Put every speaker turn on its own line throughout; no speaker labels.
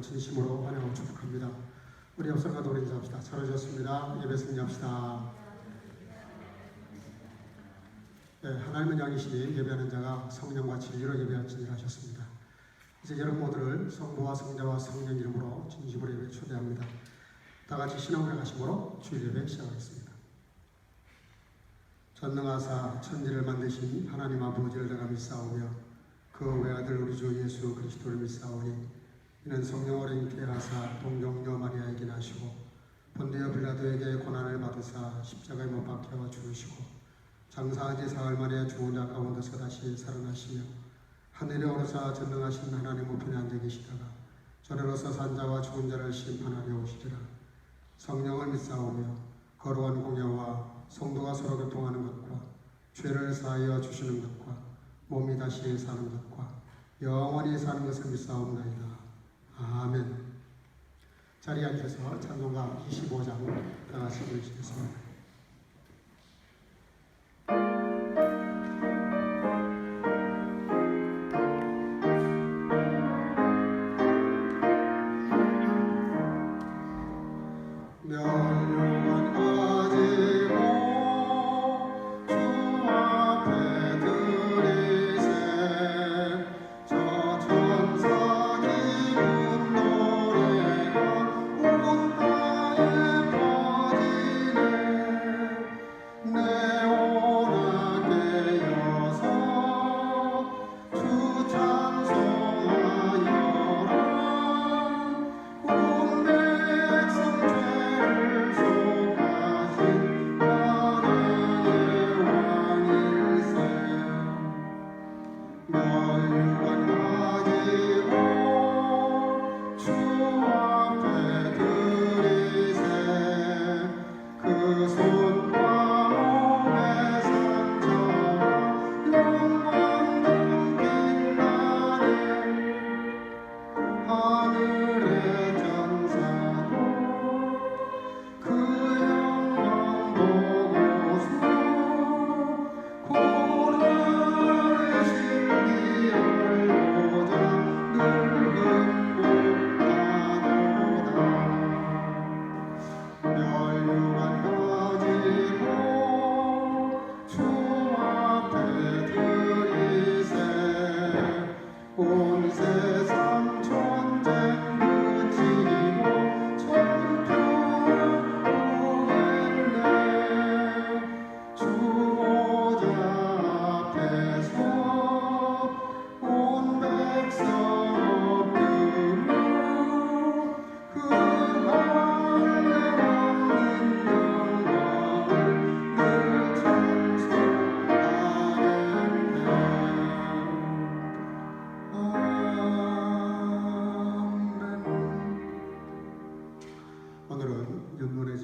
진심으로 환영하고 축복합니다. 우리 옆선과 노래 인사합시다. 잘 오셨습니다. 예배 승리합시다. 네, 하나님은 양이시니 예배하는 자가 성령과 진리로 예배할지니라 하셨습니다. 이제 여러분 모두를 성부와 성자와 성령 이름으로 진심으로 예배 초대합니다. 다 같이 신앙을 하심으로 주일 예배 시작하겠습니다. 전능하사 천지를 만드신 하나님 아버지를 내가 믿사오며 그 외아들 우리 주 예수 그리스도를 믿사오니 이는 성령으로 잉태하사 동정녀 마리아에게 나시고 본디오 빌라도에게 고난을 받으사 십자가에 못 박혀 죽으시고 장사한 지 사흘 만에 죽은 자 가운데서 다시 살아나시며 하늘에 오르사 전능하신 하나님 우편에 앉아 계시다가 저리로서 산자와 죽은 자를 심판하려 오시리라. 성령을 믿사오며 거룩한 공예와 성도가 서로 교통하는 것과 죄를 사하여 주시는 것과 몸이 다시 사는 것과 영원히 사는 것을 믿사옵나이다. 아멘. 자리에 앉아서 찬송가 25장 다 같이 부르시겠습니다.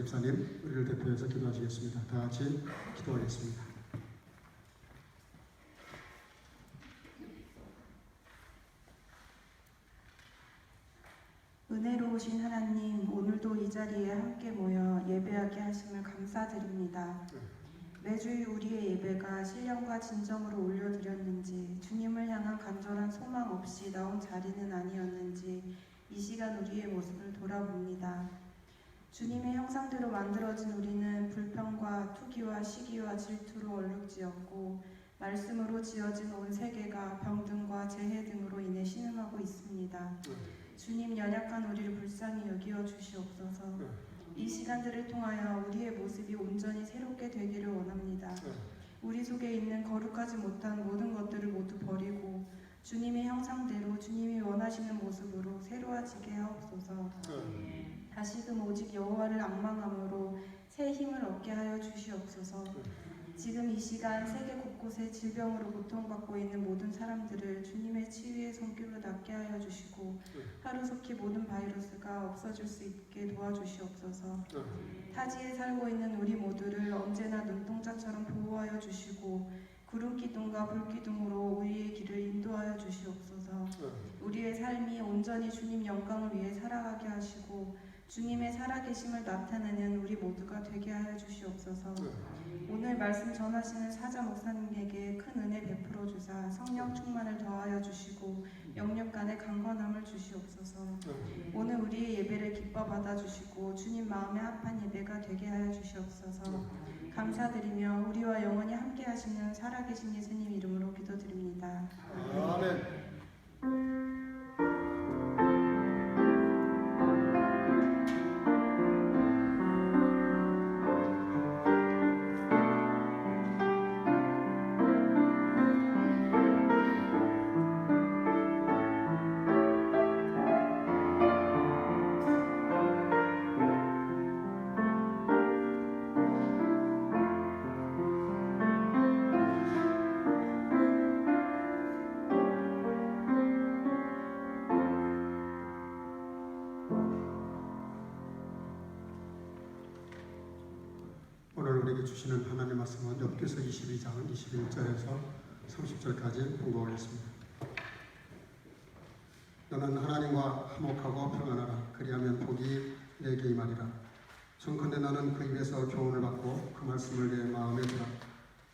집사님, 우리를 대표해서 기도하시겠습니다. 다 같이 기도하겠습니다.
은혜로우신 하나님, 오늘도 이 자리에 함께 모여 예배하게 하심을 감사드립니다. 매주 우리의 예배가 신령과 진정으로 올려드렸는지, 주님을 향한 간절한 소망 없이 나온 자리는 아니었는지 이 시간 우리의 모습을 돌아봅니다. 주님의 형상대로 만들어진 우리는 불평과 투기와 시기와 질투로 얼룩지었고 말씀으로 지어진 온 세계가 병든과 재해 등으로 인해 신음하고 있습니다. 주님, 연약한 우리를 불쌍히 여기어 주시옵소서. 이 시간들을 통하여 우리의 모습이 온전히 새롭게 되기를 원합니다. 우리 속에 있는 거룩하지 못한 모든 것들을 모두 버리고 주님의 형상대로 주님이 원하시는 모습으로 새로워지게 하옵소서. 다시금 오직 여호와를 앙망함으로 새 힘을 얻게 하여 주시옵소서. 지금 이 시간 세계 곳곳에 질병으로 고통받고 있는 모든 사람들을 주님의 치유의 손길로 낫게 하여 주시고 하루속히 모든 바이러스가 없어질 수 있게 도와주시옵소서. 타지에 살고 있는 우리 모두를 언제나 눈동자처럼 보호하여 주시고 구름기둥과 불기둥으로 우리의 길을 인도하여 주시옵소서. 우리의 삶이 온전히 주님 영광을 위해 살아가게 하시고 주님의 살아계심을 나타내는 우리 모두가 되게 하여 주시옵소서. 오늘 말씀 전하시는 사자 목사님에게 큰 은혜 베풀어 주사 성령 충만을 더하여 주시고 영육 간의 강건함을 주시옵소서. 오늘 우리의 예배를 기뻐 받아주시고 주님 마음에 합한 예배가 되게 하여 주시옵소서. 감사드리며 우리와 영원히 함께 하시는 살아계신 예수님 이름으로 기도드립니다.
아멘. 오늘 우리에게 주시는 하나님의 말씀은 욥기서 22장 21절에서 30절까지 공부하겠습니다. 너는 하나님과 화목하고 평안하라. 그리하면 복이 내게 임하리라. 청컨대 너는 그 입에서 교훈을 받고 그 말씀을 내 마음에 두라.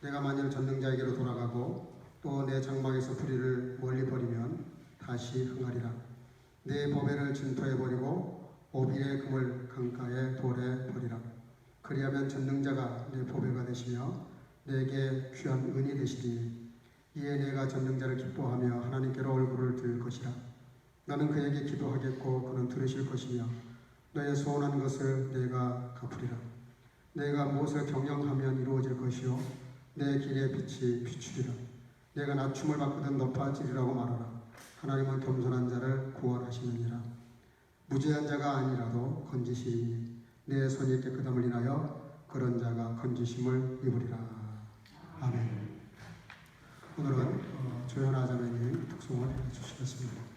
내가 만일 전능자에게로 돌아가고 또 내 장막에서 불의를 멀리 버리면 다시 흥하리라. 내 보배를 진토에 버리고 오빌의 금을 강가에 돌에 버리라. 그리하면 전능자가 내 보배가 되시며 내게 귀한 은이 되시리니 이에 내가 전능자를 기뻐하며 하나님께로 얼굴을 들 것이라. 나는 그에게 기도하겠고 그는 들으실 것이며 너의 소원한 것을 내가 갚으리라. 내가 무엇을 경영하면 이루어질 것이요 내 길의 빛이 비추리라. 내가 낮춤을 받거든 높아지리라고 말하라. 하나님은 겸손한 자를 구원하시느니라. 무죄한 자가 아니라도 건지시니 내 손이 깨끗함을 인하여 그런 자가 건지심을 입으리라. 아멘. 오늘은 조연아 자매님 특송을 해주시겠습니다.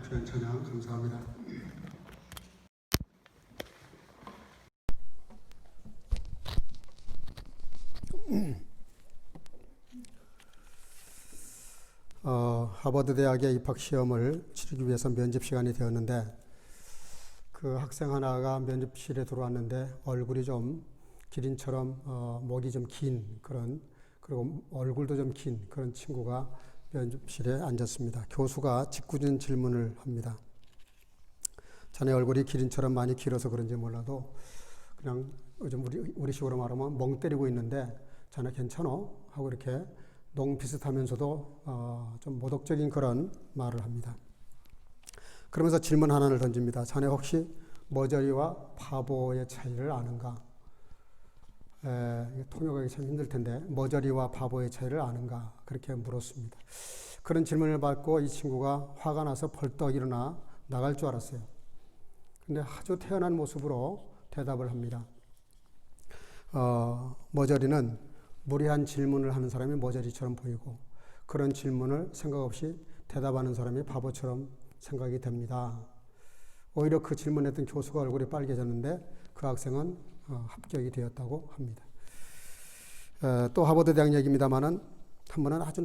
귀한 찬양 감사합니다. 하버드 대학의 입학 시험을 치르기 위해서 면접 시간이 되었는데 그 학생 하나가 면접실에 들어왔는데 얼굴이 좀 기린처럼 목이 좀 긴 그런, 그리고 얼굴도 좀 긴 그런 친구가 면접실에 앉았습니다. 교수가 짓궂은 질문을 합니다. 자네 얼굴이 기린처럼 많이 길어서 그런지 몰라도 그냥 요즘 우리식으로 말하면 멍 때리고 있는데 자네 괜찮어? 하고 이렇게 농 비슷하면서도 좀 모독적인 그런 말을 합니다. 그러면서 질문 하나를 던집니다. 자네 혹시 머저리와 바보의 차이를 아는가? 통역하기 참 힘들 텐데 머저리와 바보의 차이를 아는가? 그렇게 물었습니다. 그런 질문을 받고 이 친구가 화가 나서 벌떡 일어나 나갈 줄 알았어요. 근데 아주 태연한 모습으로 대답을 합니다. 머저리는 무례한 질문을 하는 사람이 머저리처럼 보이고 그런 질문을 생각 없이 대답하는 사람이 바보처럼 생각이 됩니다. 오히려 그 질문했던 교수가 얼굴이 빨개졌는데 그 학생은 합격이 되었다고 합니다. 또 하버드 대학 얘기입니다만은 한 번은 아주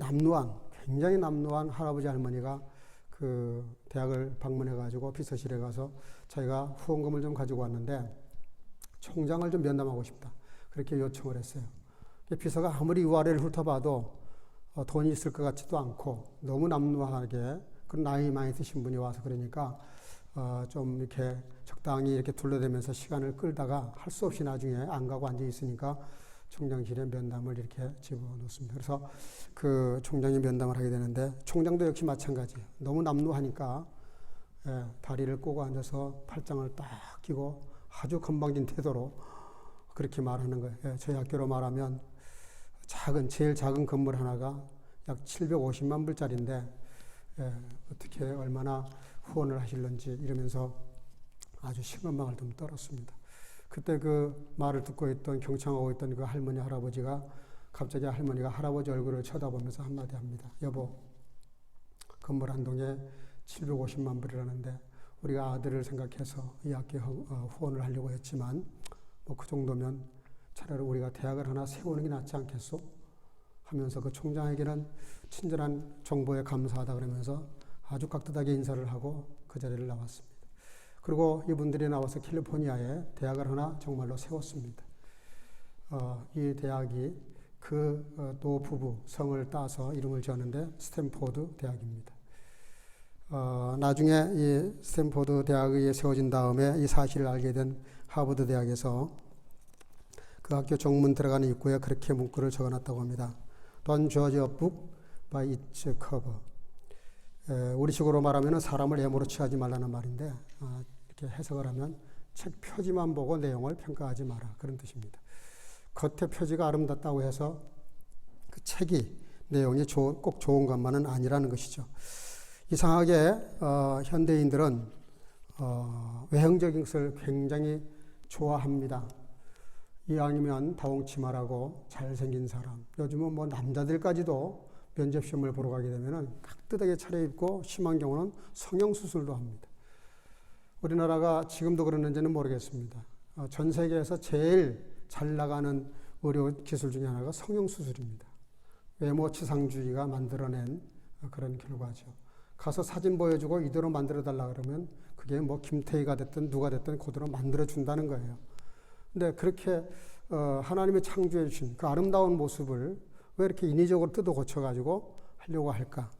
굉장히 남루한 할아버지 할머니가 그 대학을 방문해가지고 비서실에 가서 자기가 후원금을 좀 가지고 왔는데 총장을 좀 면담하고 싶다. 그렇게 요청을 했어요. 비서가 아무리 위아래를 훑어봐도 돈이 있을 것 같지도 않고 너무 남루하게 그런 나이 많이 드신 분이 와서 그러니까 좀 이렇게 적당히 이렇게 둘러대면서 시간을 끌다가 할 수 없이 나중에 안 가고 앉아 있으니까 총장실에 면담을 이렇게 집어넣습니다. 그래서 그 총장이 면담을 하게 되는데 총장도 역시 마찬가지예요. 너무 남루하니까 다리를 꼬고 앉아서 팔짱을 딱 끼고 아주 건방진 태도로 그렇게 말하는 거예요. 저희 학교로 말하면 제일 작은 건물 하나가 약 750만 불짜리인데 어떻게 얼마나 후원을 하실런지 이러면서 아주 심근방을 좀 떨었습니다. 그때 그 말을 듣고 있던 경청하고 있던 그 할머니 할아버지가 갑자기 할머니가 할아버지 얼굴을 쳐다보면서 한마디 합니다. 여보, 건물 한 동에 750만 불이라는데 우리가 아들을 생각해서 이 학교에 후원을 하려고 했지만 뭐 그 정도면 차라리 우리가 대학을 하나 세우는 게 낫지 않겠소? 하면서 그 총장에게는 친절한 정보에 감사하다 그러면서 아주 깍듯하게 인사를 하고 그 자리를 나왔습니다. 그리고 이분들이 나와서 캘리포니아에 대학을 하나 정말로 세웠습니다. 이 대학이 그 노부부 성을 따서 이름을 지었는데 스탠포드 대학입니다. 나중에 이 스탠포드 대학이 세워진 다음에 이 사실을 알게 된 하버드 대학에서 그 학교 정문 들어가는 입구에 그렇게 문구를 적어놨다고 합니다. Don't judge a book by its cover. 우리식으로 말하면 사람을 예모로 취하지 말라는 말인데 이렇게 해석을 하면 책 표지만 보고 내용을 평가하지 마라 그런 뜻입니다. 겉의 표지가 아름답다고 해서 그 책이 내용이 꼭 좋은 것만은 아니라는 것이죠. 이상하게 현대인들은 외형적인 것을 굉장히 좋아합니다. 이왕이면 다홍치마라고 잘생긴 사람. 요즘은 뭐 남자들까지도 면접시험을 보러 가게 되면 깍듯하게 차려입고 심한 경우는 성형수술도 합니다. 우리나라가 지금도 그러는지는 모르겠습니다. 전 세계에서 제일 잘 나가는 의료 기술 중에 하나가 성형수술입니다. 외모치상주의가 만들어낸 그런 결과죠. 가서 사진 보여주고 이대로 만들어달라 그러면 그게 뭐 김태희가 됐든 누가 됐든 그대로 만들어준다는 거예요. 근데 그렇게 하나님이 창조해 주신 그 아름다운 모습을 왜 이렇게 인위적으로 뜯어 고쳐가지고 하려고 할까?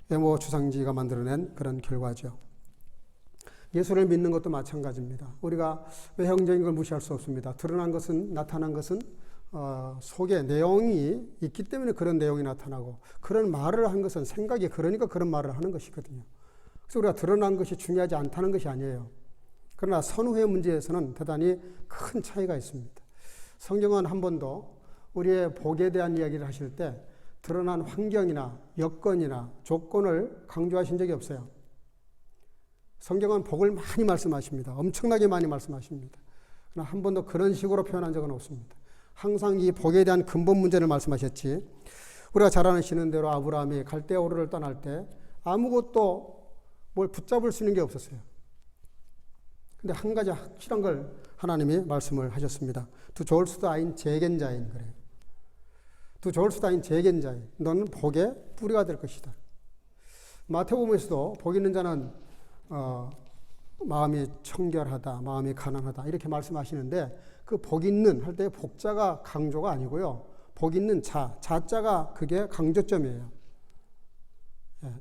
외모추상주의가 만들어낸 그런 결과죠. 예수를 믿는 것도 마찬가지입니다. 우리가 외형적인 걸 무시할 수 없습니다. 나타난 것은 속에 내용이 있기 때문에 그런 내용이 나타나고 그런 말을 한 것은 생각이 그러니까 그런 말을 하는 것이거든요. 그래서 우리가 드러난 것이 중요하지 않다는 것이 아니에요. 그러나 선후의 문제에서는 대단히 큰 차이가 있습니다. 성경은 한 번도 우리의 복에 대한 이야기를 하실 때 드러난 환경이나 여건이나 조건을 강조하신 적이 없어요. 성경은 복을 많이 말씀하십니다. 엄청나게 많이 말씀하십니다. 그러나 한 번도 그런 식으로 표현한 적은 없습니다. 항상 이 복에 대한 근본 문제를 말씀하셨지. 우리가 잘 아시는 대로 아브라함이 갈대아 우르를 떠날 때 아무것도 뭘 붙잡을 수 있는 게 없었어요. 근데 한 가지 확실한 걸 하나님이 말씀을 하셨습니다. 두 졸수도 아인 재겐자인 그래요. 두 졸수도 아인 재겐자인 너는 복의 뿌리가 될 것이다. 마태복음에서도 복 있는 자는 마음이 청결하다, 마음이 가난하다 이렇게 말씀하시는데 그 복 있는 할 때 복자가 강조가 아니고요. 복 있는 자자가 그게 강조점이에요.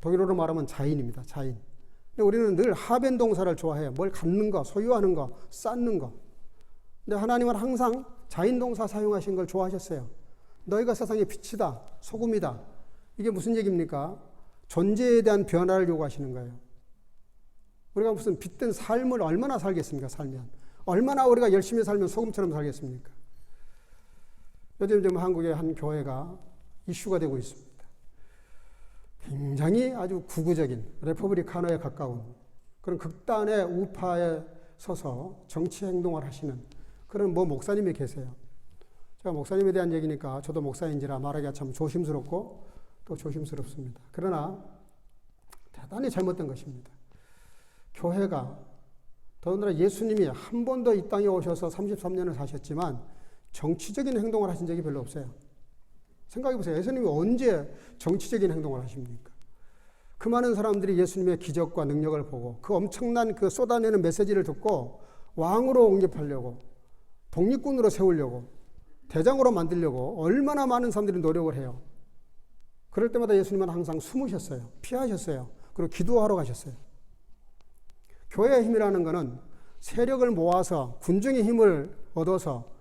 독일어로 말하면 자인입니다. 자인. 근데 우리는 늘 하벤 동사를 좋아해요. 뭘 갖는 거, 소유하는 거, 쌓는 거. 근데 하나님은 항상 자인 동사 사용하신 걸 좋아하셨어요. 너희가 세상의 빛이다, 소금이다. 이게 무슨 얘기입니까? 존재에 대한 변화를 요구하시는 거예요. 우리가 무슨 빛된 삶을 얼마나 살겠습니까? 살면. 얼마나 우리가 열심히 살면 소금처럼 살겠습니까? 요즘 한국의 한 교회가 이슈가 되고 있습니다. 굉장히 아주 구구적인 레퍼블리카노에 가까운 그런 극단의 우파에 서서 정치 행동을 하시는 그런 목사님이 계세요. 제가 목사님에 대한 얘기니까 저도 목사인지라 말하기가 참 조심스럽고 또 조심스럽습니다. 그러나 대단히 잘못된 것입니다. 교회가 더군다나 예수님이 한 번도 이 땅에 오셔서 33년을 사셨지만 정치적인 행동을 하신 적이 별로 없어요. 생각해 보세요. 예수님이 언제 정치적인 행동을 하십니까? 그 많은 사람들이 예수님의 기적과 능력을 보고 그 엄청난 그 쏟아내는 메시지를 듣고 왕으로 옹립하려고 독립군으로 세우려고 대장으로 만들려고 얼마나 많은 사람들이 노력을 해요. 그럴 때마다 예수님은 항상 숨으셨어요. 피하셨어요. 그리고 기도하러 가셨어요. 교회의 힘이라는 것은 세력을 모아서 군중의 힘을 얻어서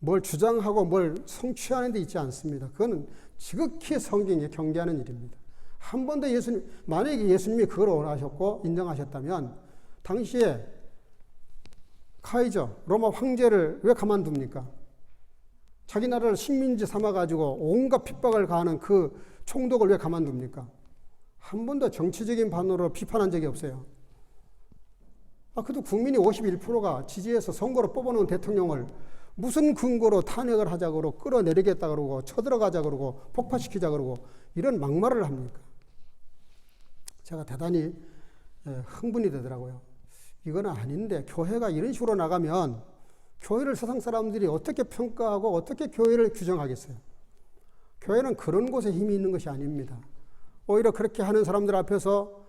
뭘 주장하고 뭘 성취하는 데 있지 않습니다. 그거는 지극히 성경에 경계하는 일입니다. 한 번도 만약에 예수님이 그걸 원하셨고 인정하셨다면 당시에 카이저, 로마 황제를 왜 가만둡니까? 자기 나라를 식민지 삼아가지고 온갖 핍박을 가하는 그 총독을 왜 가만둡니까? 한 번도 정치적인 반응으로 비판한 적이 없어요. 그래도 국민이 51%가 지지해서 선거로 뽑아놓은 대통령을 무슨 근거로 탄핵을 하자 그러고 끌어내리겠다 그러고 쳐들어가자 그러고 폭파시키자 그러고 이런 막말을 합니까? 제가 대단히 흥분이 되더라고요. 이건 아닌데 교회가 이런 식으로 나가면 교회를 세상 사람들이 어떻게 평가하고 어떻게 교회를 규정하겠어요? 교회는 그런 곳에 힘이 있는 것이 아닙니다. 오히려 그렇게 하는 사람들 앞에서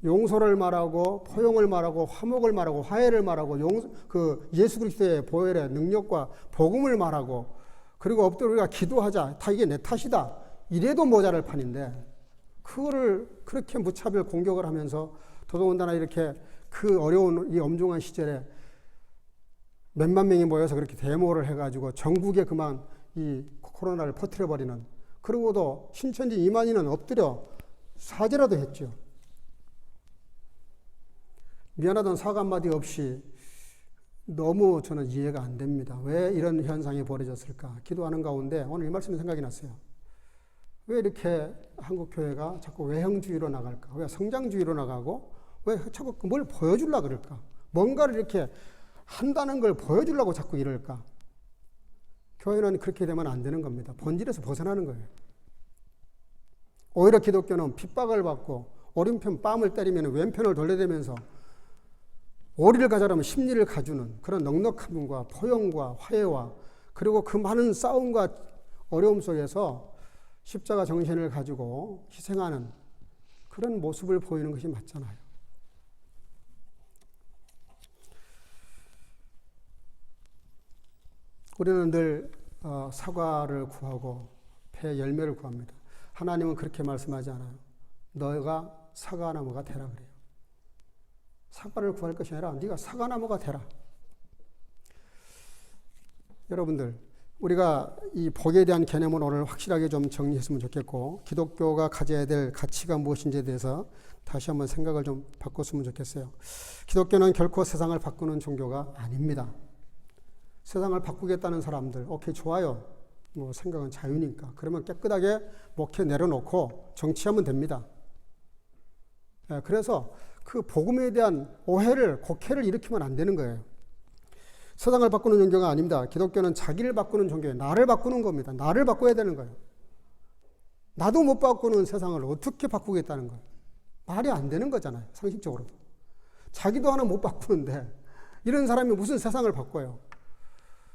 용서를 말하고 포용을 말하고 화목을 말하고 화해를 말하고 예수 그리스도의 보혈의 능력과 복음을 말하고 그리고 엎드려 우리가 기도하자. 다 이게 내 탓이다. 이래도 모자랄 판인데 그거를 그렇게 무차별 공격을 하면서 더더군다나 이렇게 그 어려운 이 엄중한 시절에 몇만 명이 모여서 그렇게 데모를 해가지고 전국에 그만 이 코로나를 퍼뜨려버리는 그러고도 신천지 2만인은 엎드려 사죄라도 했죠. 미안하다는 사과 한마디 없이 너무 저는 이해가 안 됩니다. 왜 이런 현상이 벌어졌을까? 기도하는 가운데 오늘 이 말씀이 생각이 났어요. 왜 이렇게 한국 교회가 자꾸 외형주의로 나갈까? 왜 성장주의로 나가고 왜 자꾸 뭘 보여주려고 그럴까? 뭔가를 이렇게 한다는 걸 보여주려고 자꾸 이럴까? 교회는 그렇게 되면 안 되는 겁니다. 본질에서 벗어나는 거예요. 오히려 기독교는 핍박을 받고 오른편 뺨을 때리면 왼편을 돌려대면서 오리를 가져라면 심리를 가주는 그런 넉넉함과 포용과 화해와 그리고 그 많은 싸움과 어려움 속에서 십자가 정신을 가지고 희생하는 그런 모습을 보이는 것이 맞잖아요. 우리는 늘 사과를 구하고 폐 열매를 구합니다. 하나님은 그렇게 말씀하지 않아요. 너가 사과나무가 되라 그래요. 사과를 구할 것이 아니라 네가 사과나무가 되라. 여러분들 우리가 이 복에 대한 개념을 오늘 확실하게 좀 정리했으면 좋겠고 기독교가 가져야 될 가치가 무엇인지에 대해서 다시 한번 생각을 좀 바꿨으면 좋겠어요. 기독교는 결코 세상을 바꾸는 종교가 아닙니다. 세상을 바꾸겠다는 사람들 오케이 좋아요. 뭐 생각은 자유니까. 그러면 깨끗하게 목회 내려놓고 정치하면 됩니다. 그래서 그 복음에 대한 오해를 곡해를 일으키면 안 되는 거예요. 세상을 바꾸는 종교가 아닙니다. 기독교는 자기를 바꾸는 종교예요. 나를 바꾸는 겁니다. 나를 바꿔야 되는 거예요. 나도 못 바꾸는 세상을 어떻게 바꾸겠다는 거예요. 말이 안 되는 거잖아요. 상식적으로도. 자기도 하나 못 바꾸는데 이런 사람이 무슨 세상을 바꿔요.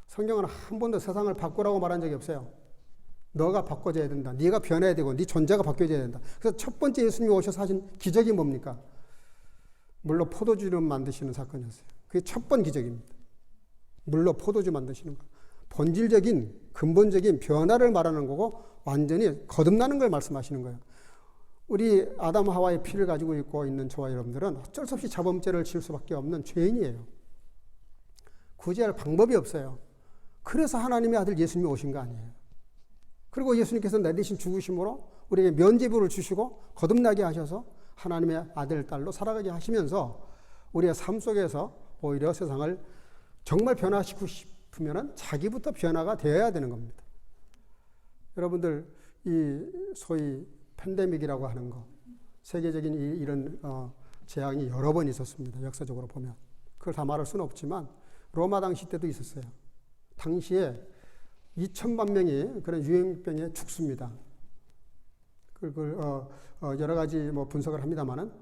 성경은 한 번도 세상을 바꾸라고 말한 적이 없어요. 너가 바꿔줘야 된다. 네가 변해야 되고 네 존재가 바뀌어져야 된다. 그래서 첫 번째 예수님이 오셔서 하신 기적이 뭡니까? 물로 포도주를 만드시는 사건이었어요. 그게 첫 번 기적입니다. 물로 포도주 만드시는 거. 본질적인 근본적인 변화를 말하는 거고 완전히 거듭나는 걸 말씀하시는 거예요. 우리 아담 하와의 피를 가지고 있고 있는 저와 여러분들은 어쩔 수 없이 자범죄를 지을 수밖에 없는 죄인이에요. 구제할 방법이 없어요. 그래서 하나님의 아들 예수님이 오신 거 아니에요. 그리고 예수님께서 내 대신 죽으심으로 우리에게 면죄부를 주시고 거듭나게 하셔서 하나님의 아들, 딸로 살아가게 하시면서 우리의 삶 속에서 오히려 세상을 정말 변화시키고 싶으면 자기부터 변화가 되어야 되는 겁니다. 여러분들 이 소위 팬데믹이라고 하는 거, 세계적인 이런 재앙이 여러 번 있었습니다. 역사적으로 보면. 그걸 다 말할 수는 없지만 로마 당시 때도 있었어요. 당시에 2천만 명이 그런 유행병에 죽습니다. 그걸 여러 가지 뭐 분석을 합니다만은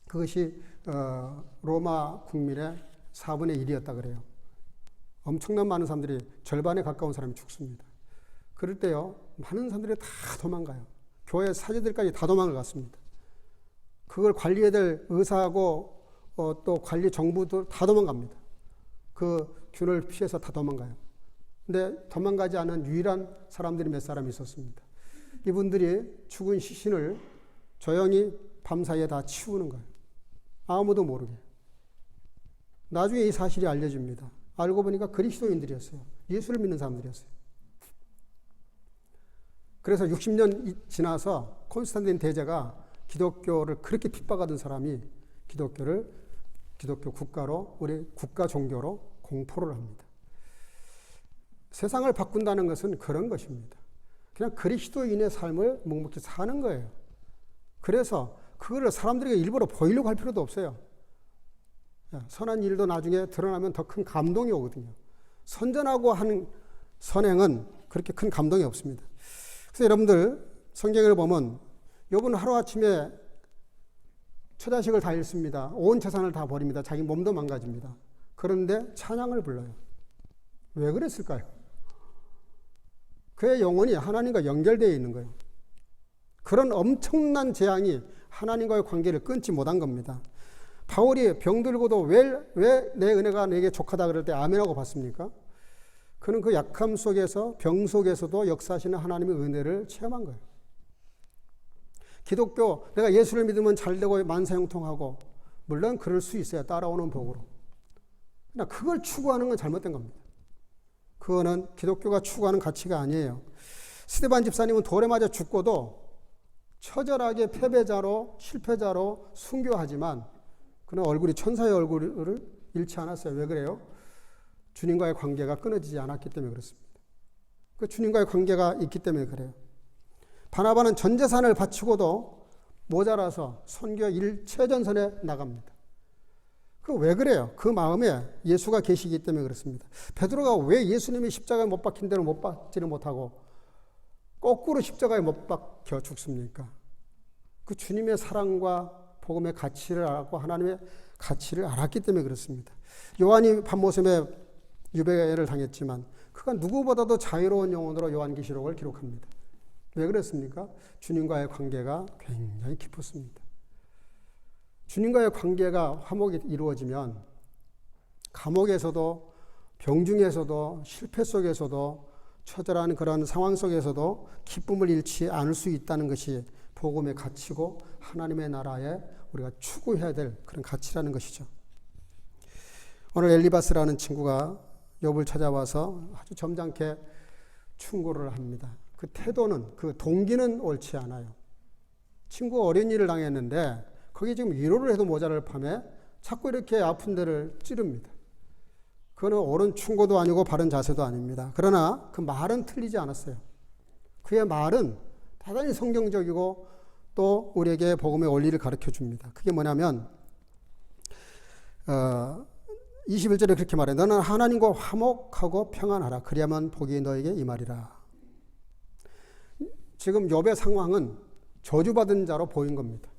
그것이 로마 국민의 4분의 1이었다 그래요. 엄청난 많은 사람들이 절반에 가까운 사람이 죽습니다. 그럴 때요, 많은 사람들이 다 도망가요. 교회 사제들까지 다 도망을 갔습니다. 그걸 관리해야 될 의사하고 또 관리 정부도 다 도망갑니다. 그 균을 피해서 다 도망가요. 근데 도망가지 않은 유일한 사람들이 몇 사람이 있었습니다. 이분들이 죽은 시신을 조용히 밤사이에 다 치우는 거예요. 아무도 모르게. 나중에 이 사실이 알려집니다. 알고 보니까 그리스도인들이었어요. 예수를 믿는 사람들이었어요. 그래서 60년 지나서 콘스탄틴 대제가 기독교를 그렇게 핍박하던 사람이 기독교 국가로, 우리 국가 종교로 공포를 합니다. 세상을 바꾼다는 것은 그런 것입니다. 그냥 그리스도인의 삶을 묵묵히 사는 거예요. 그래서 그거를 사람들에게 일부러 보이려고 할 필요도 없어요. 선한 일도 나중에 드러나면 더 큰 감동이 오거든요. 선전하고 하는 선행은 그렇게 큰 감동이 없습니다. 그래서 여러분들 성경을 보면 욥은 하루아침에 처자식을 다 잃습니다. 온 재산을 다 버립니다. 자기 몸도 망가집니다. 그런데 찬양을 불러요. 왜 그랬을까요? 그의 영혼이 하나님과 연결되어 있는 거예요. 그런 엄청난 재앙이 하나님과의 관계를 끊지 못한 겁니다. 바울이 병들고도 왜 내 은혜가 내게 족하다 그럴 때 아멘하고 봤습니까? 그는 그 약함 속에서 병 속에서도 역사하시는 하나님의 은혜를 체험한 거예요. 기독교, 내가 예수를 믿으면 잘되고 만사형통하고, 물론 그럴 수 있어요. 따라오는 복으로. 그러나 그걸 추구하는 건 잘못된 겁니다. 그거는 기독교가 추구하는 가치가 아니에요. 스데반 집사님은 돌에 맞아 죽고도 처절하게 패배자로 실패자로 순교하지만 그는 얼굴이 천사의 얼굴을 잃지 않았어요. 왜 그래요? 주님과의 관계가 끊어지지 않았기 때문에 그렇습니다. 그 주님과의 관계가 있기 때문에 그래요. 바나바는 전 재산을 바치고도 모자라서 선교 최전선에 나갑니다. 그 왜 그래요? 그 마음에 예수가 계시기 때문에 그렇습니다. 베드로가 왜 예수님이 십자가에 못 박힌 대로 못 박지를 못하고 거꾸로 십자가에 못 박혀 죽습니까? 그 주님의 사랑과 복음의 가치를 알았고 하나님의 가치를 알았기 때문에 그렇습니다. 요한이 밤모섬에 유배를 당했지만 그가 누구보다도 자유로운 영혼으로 요한계시록을 기록합니다. 왜 그랬습니까? 주님과의 관계가 굉장히 깊었습니다. 주님과의 관계가 화목이 이루어지면 감옥에서도 병중에서도 실패 속에서도 처절한 그런 상황 속에서도 기쁨을 잃지 않을 수 있다는 것이 복음의 가치고 하나님의 나라에 우리가 추구해야 될 그런 가치라는 것이죠. 오늘 엘리바스라는 친구가 욥을 찾아와서 아주 점잖게 충고를 합니다. 그 태도는, 그 동기는 옳지 않아요. 친구가 어려운 일을 당했는데 거기 지금 위로를 해도 모자랄 판에 자꾸 이렇게 아픈 데를 찌릅니다. 그거는 옳은 충고도 아니고 바른 자세도 아닙니다. 그러나 그 말은 틀리지 않았어요. 그의 말은 대단히 성경적이고 또 우리에게 복음의 원리를 가르쳐 줍니다. 그게 뭐냐면 21절에 그렇게 말해. 너는 하나님과 화목하고 평안하라. 그리하면 복이 너에게 임하리라. 지금 욥의 상황은 저주받은 자로 보인 겁니다.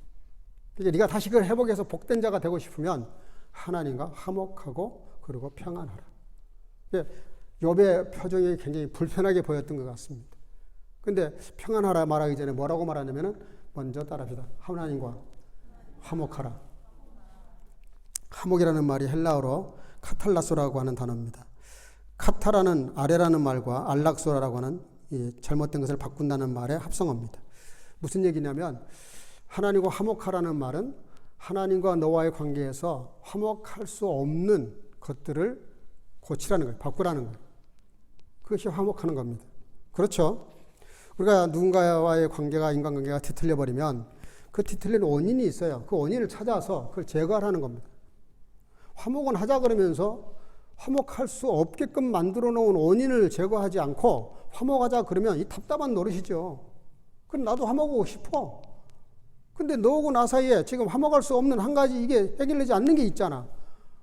그러니까 네가 다시 그걸 회복해서 복된 자가 되고 싶으면 하나님과 화목하고 그리고 평안하라. 욥의 표정이 굉장히 불편하게 보였던 것 같습니다. 근데 평안하라 말하기 전에 뭐라고 말하냐면은 먼저 따라합시다. 하나님과 화목하라. 화목이라는 말이 헬라어로 카탈라소라고 하는 단어입니다. 카타라는 아래라는 말과 알락소라라고 하는 이 잘못된 것을 바꾼다는 말의 합성어입니다. 무슨 얘기냐면 하나님과 화목하라는 말은 하나님과 너와의 관계에서 화목할 수 없는 것들을 고치라는 거예요. 바꾸라는 거예요. 그것이 화목하는 겁니다. 그렇죠? 우리가 누군가와의 관계가 인간관계가 뒤틀려 버리면 그 뒤틀리는 원인이 있어요. 그 원인을 찾아서 그걸 제거하라는 겁니다. 화목은 하자 그러면서 화목할 수 없게끔 만들어 놓은 원인을 제거하지 않고 화목하자 그러면 이 답답한 노릇이죠. 그럼 나도 화목하고 싶어. 근데 너하고 나 사이에 지금 화목할 수 없는 한 가지 이게 해결되지 않는 게 있잖아.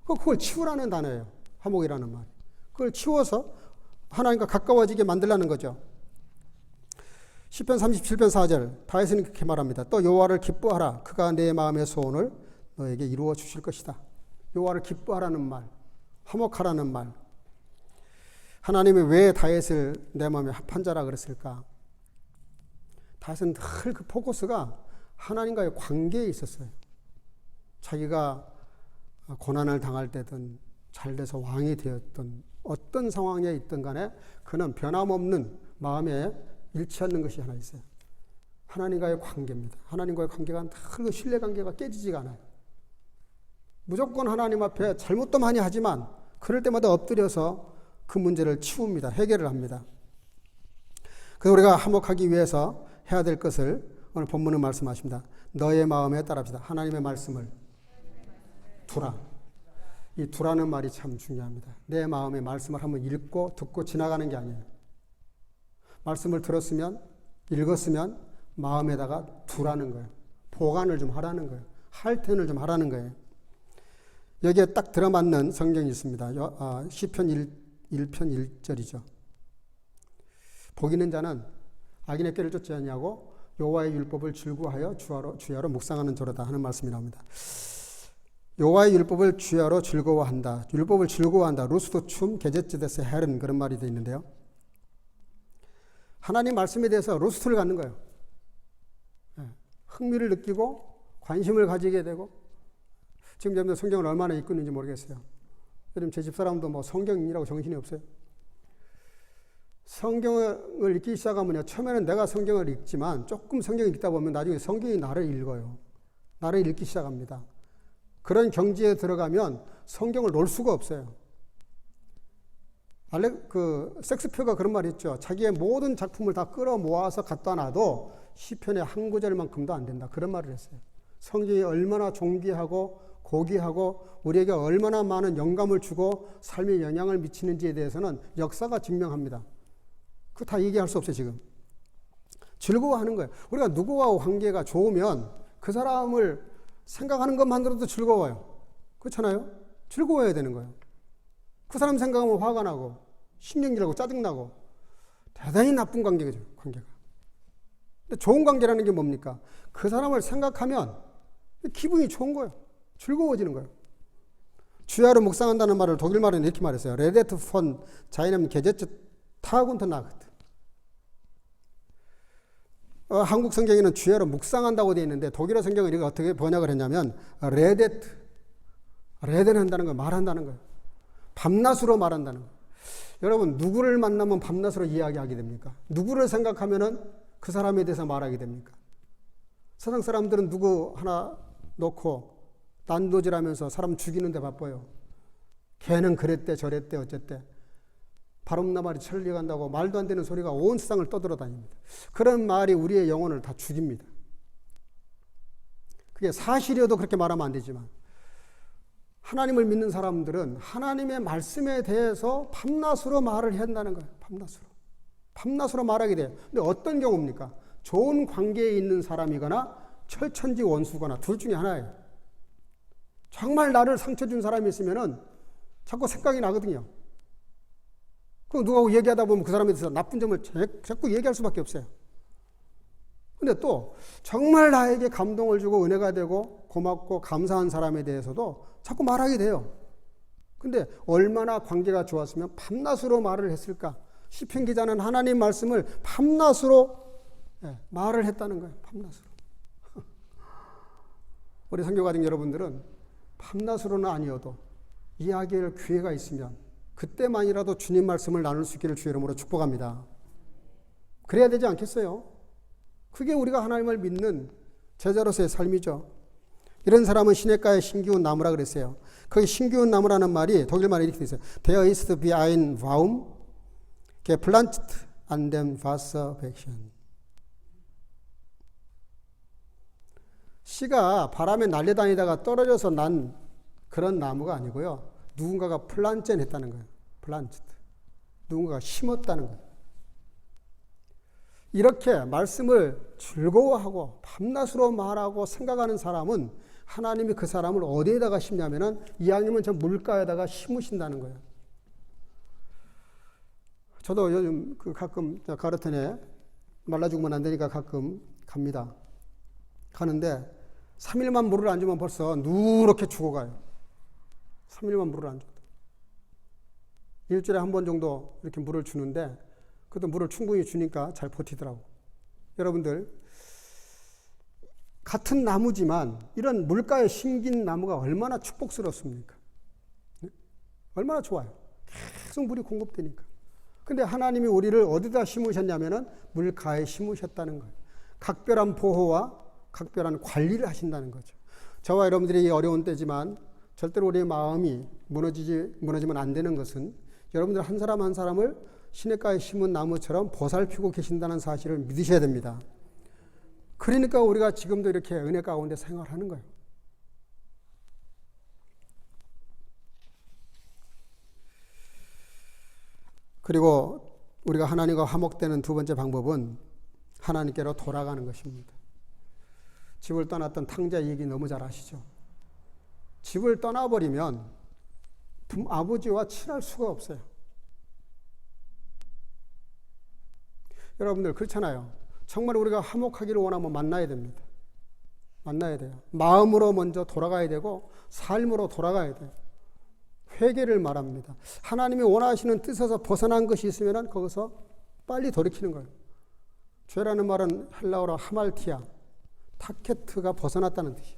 그걸 치우라는 단어예요. 화목이라는 말. 그걸 치워서 하나님과 가까워지게 만들라는 거죠. 시편 37편 4절 다윗은 그렇게 말합니다. 또 여호와를 기뻐하라. 그가 내 마음의 소원을 너에게 이루어 주실 것이다. 여호와를 기뻐하라는 말, 화목하라는 말. 하나님이 왜 다윗을 내 마음에 합한 자라 그랬을까? 다윗은 늘 그 포커스가 하나님과의 관계에 있었어요. 자기가 고난을 당할 때든 잘 돼서 왕이 되었던 어떤 상황에 있든 간에 그는 변함없는 마음에 잃지 않는 것이 하나 있어요. 하나님과의 관계입니다. 하나님과의 관계가 늘 그 신뢰관계가 깨지지가 않아요. 무조건 하나님 앞에 잘못도 많이 하지만 그럴 때마다 엎드려서 그 문제를 치웁니다. 해결을 합니다. 그래서 우리가 화목하기 위해서 해야 될 것을 오늘 본문은 말씀하십니다. 너의 마음에 따라합시다. 하나님의 말씀을 두라. 이 두라는 말이 참 중요합니다. 내 마음의 말씀을 한번 읽고 듣고 지나가는 게 아니에요. 말씀을 들었으면 읽었으면 마음에다가 두라는 거예요. 보관을 좀 하라는 거예요. 할텐을 좀 하라는 거예요. 여기에 딱 들어맞는 성경이 있습니다. 시편 1편 1절이죠. 복 있는 자는 악인의 꾀를 쫓지 아니하고 여호와의 율법을 즐거워하여 주야로 묵상하는 자로다 하는 말씀이 나옵니다. 여호와의 율법을 주야로 즐거워한다. 율법을 즐거워한다. 루스도 춤 게제츠데스 헬은 그런 말이 되어 있는데요. 하나님 말씀에 대해서 루스트를 갖는 거예요. 흥미를 느끼고 관심을 가지게 되고 지금 여러분들 성경을 얼마나 읽고 있는지 모르겠어요. 요즘 제 집사람도 뭐 성경이라고 정신이 없어요. 성경을 읽기 시작하면요. 처음에는 내가 성경을 읽지만 조금 성경을 읽다 보면 나중에 성경이 나를 읽어요. 나를 읽기 시작합니다. 그런 경지에 들어가면 성경을 놓을 수가 없어요. 섹스피어가 그런 말이 있죠. 자기의 모든 작품을 다 끌어모아서 갖다 놔도 시편의 한 구절만큼도 안 된다. 그런 말을 했어요. 성경이 얼마나 존귀하고 고귀하고 우리에게 얼마나 많은 영감을 주고 삶에 영향을 미치는지에 대해서는 역사가 증명합니다. 그거 다 얘기할 수 없어요, 지금. 즐거워하는 거예요. 우리가 누구와 관계가 좋으면 그 사람을 생각하는 것만으로도 즐거워요. 그렇잖아요? 즐거워야 되는 거예요. 그 사람 생각하면 화가 나고 신경질하고 짜증나고 대단히 나쁜 관계죠, 관계가. 근데 좋은 관계라는 게 뭡니까? 그 사람을 생각하면 기분이 좋은 거예요. 즐거워지는 거예요. 주야로 묵상한다는 말을 독일 말은 이렇게 말했어요. 레데트 폰 자이넴 게제츠 타군트 나그트. 한국 성경에는 주야로 묵상한다고 되어 있는데 독일어 성경은 이거 어떻게 번역을 했냐면 레데트. 레데는 한다는 거예요. 말한다는 거예요. 밤낮으로 말한다는 거예요. 여러분 누구를 만나면 밤낮으로 이야기하게 됩니까? 누구를 생각하면은 그 사람에 대해서 말하게 됩니까? 세상 사람들은 누구 하나 놓고 난도질하면서 사람 죽이는 데 바빠요. 걔는 그랬대 저랬대 어쨌대. 바람나발이 천리간다고 말도 안 되는 소리가 온 세상을 떠돌아다닙니다. 그런 말이 우리의 영혼을 다 죽입니다. 그게 사실이어도 그렇게 말하면 안 되지만 하나님을 믿는 사람들은 하나님의 말씀에 대해서 밤낮으로 말을 해야 한다는 거예요. 밤낮으로 말하게 돼요. 근데 어떤 경우입니까? 좋은 관계에 있는 사람이거나 철천지 원수거나 둘 중에 하나예요. 정말 나를 상처 준 사람이 있으면은 자꾸 생각이 나거든요. 그럼 누가 얘기하다 보면 그 사람에 대해서 나쁜 점을 자꾸 얘기할 수밖에 없어요.
근데 또 정말 나에게 감동을 주고 은혜가 되고 고맙고 감사한 사람에 대해서도 자꾸 말하게 돼요. 근데 얼마나 관계가 좋았으면 밤낮으로 말을 했을까? 시편 기자는 하나님 말씀을 밤낮으로 말을 했다는 거예요. 밤낮으로. 우리 선교가족 여러분들은 밤낮으로는 아니어도 이야기할 기회가 있으면 그때만이라도 주님 말씀을 나눌 수 있기를 주의 이름으로 축복합니다. 그래야 되지 않겠어요? 그게 우리가 하나님을 믿는 제자로서의 삶이죠. 이런 사람은 시냇가에 심기운 나무라 그랬어요. 거기 심기운 나무라는 말이 독일 말에 이렇게 돼 있어요. There is wie ein Baum gepflanzt an dem Wasserbecken. 씨가 바람에 날려다니다가 떨어져서 난 그런 나무가 아니고요. 누군가가 플란젠 했다는 거예요. 플란트. 누군가가 심었다는 거예요. 이렇게 말씀을 즐거워하고 밤낮으로 말하고 생각하는 사람은 하나님이 그 사람을 어디에다가 심냐면은 이왕이면 저 물가에다가 심으신다는 거예요. 저도 요즘 가끔 가르터네 말라 죽으면 안 되니까 가끔 갑니다. 가는데 3일만 물을 안 주면 벌써 누렇게 죽어가요. 3일만 물을 안 줘도. 일주일에 한 번 정도 이렇게 물을 주는데 그래도 물을 충분히 주니까 잘 버티더라고. 여러분들 같은 나무지만 이런 물가에 심긴 나무가 얼마나 축복스럽습니까? 얼마나 좋아요. 계속 물이 공급되니까. 근데 하나님이 우리를 어디다 심으셨냐면은 물가에 심으셨다는 거예요. 각별한 보호와 각별한 관리를 하신다는 거죠. 저와 여러분들이 어려운 때지만 절대로 우리의 마음이 무너지면 안 되는 것은 여러분들 한 사람 한 사람을 시냇가에 심은 나무처럼 보살피고 계신다는 사실을 믿으셔야 됩니다. 그러니까 우리가 지금도 이렇게 은혜 가운데 생활하는 거예요. 그리고 우리가 하나님과 화목되는 두 번째 방법은 하나님께로 돌아가는 것입니다. 집을 떠났던 탕자 얘기 너무 잘 아시죠? 집을 떠나버리면 아버지와 친할 수가 없어요. 여러분들 그렇잖아요. 정말 우리가 화목하기를 원하면 만나야 됩니다. 만나야 돼요. 마음으로 먼저 돌아가야 되고 삶으로 돌아가야 돼요. 회개를 말합니다. 하나님이 원하시는 뜻에서 벗어난 것이 있으면 거기서 빨리 돌이키는 거예요. 죄라는 말은 헬라어로 하말티아, 타케트가 벗어났다는 뜻이에요.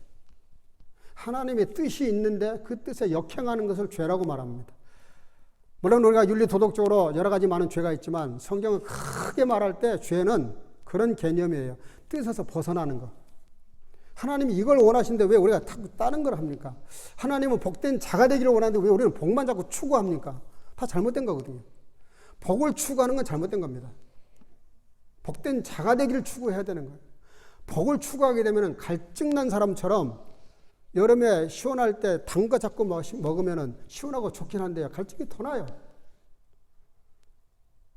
하나님의 뜻이 있는데 그 뜻에 역행하는 것을 죄라고 말합니다. 물론 우리가 윤리도덕적으로 여러 가지 많은 죄가 있지만 성경을 크게 말할 때 죄는 그런 개념이에요. 뜻에서 벗어나는 것. 하나님이 이걸 원하시는데 왜 우리가 다른 걸 합니까? 하나님은 복된 자가 되기를 원하는데 왜 우리는 복만 자꾸 추구합니까? 다 잘못된 거거든요. 복을 추구하는 건 잘못된 겁니다. 복된 자가 되기를 추구해야 되는 거예요. 복을 추구하게 되면 갈증난 사람처럼 여름에 시원할 때 단 거 자꾸 먹으면 시원하고 좋긴 한데요. 갈증이 더 나요.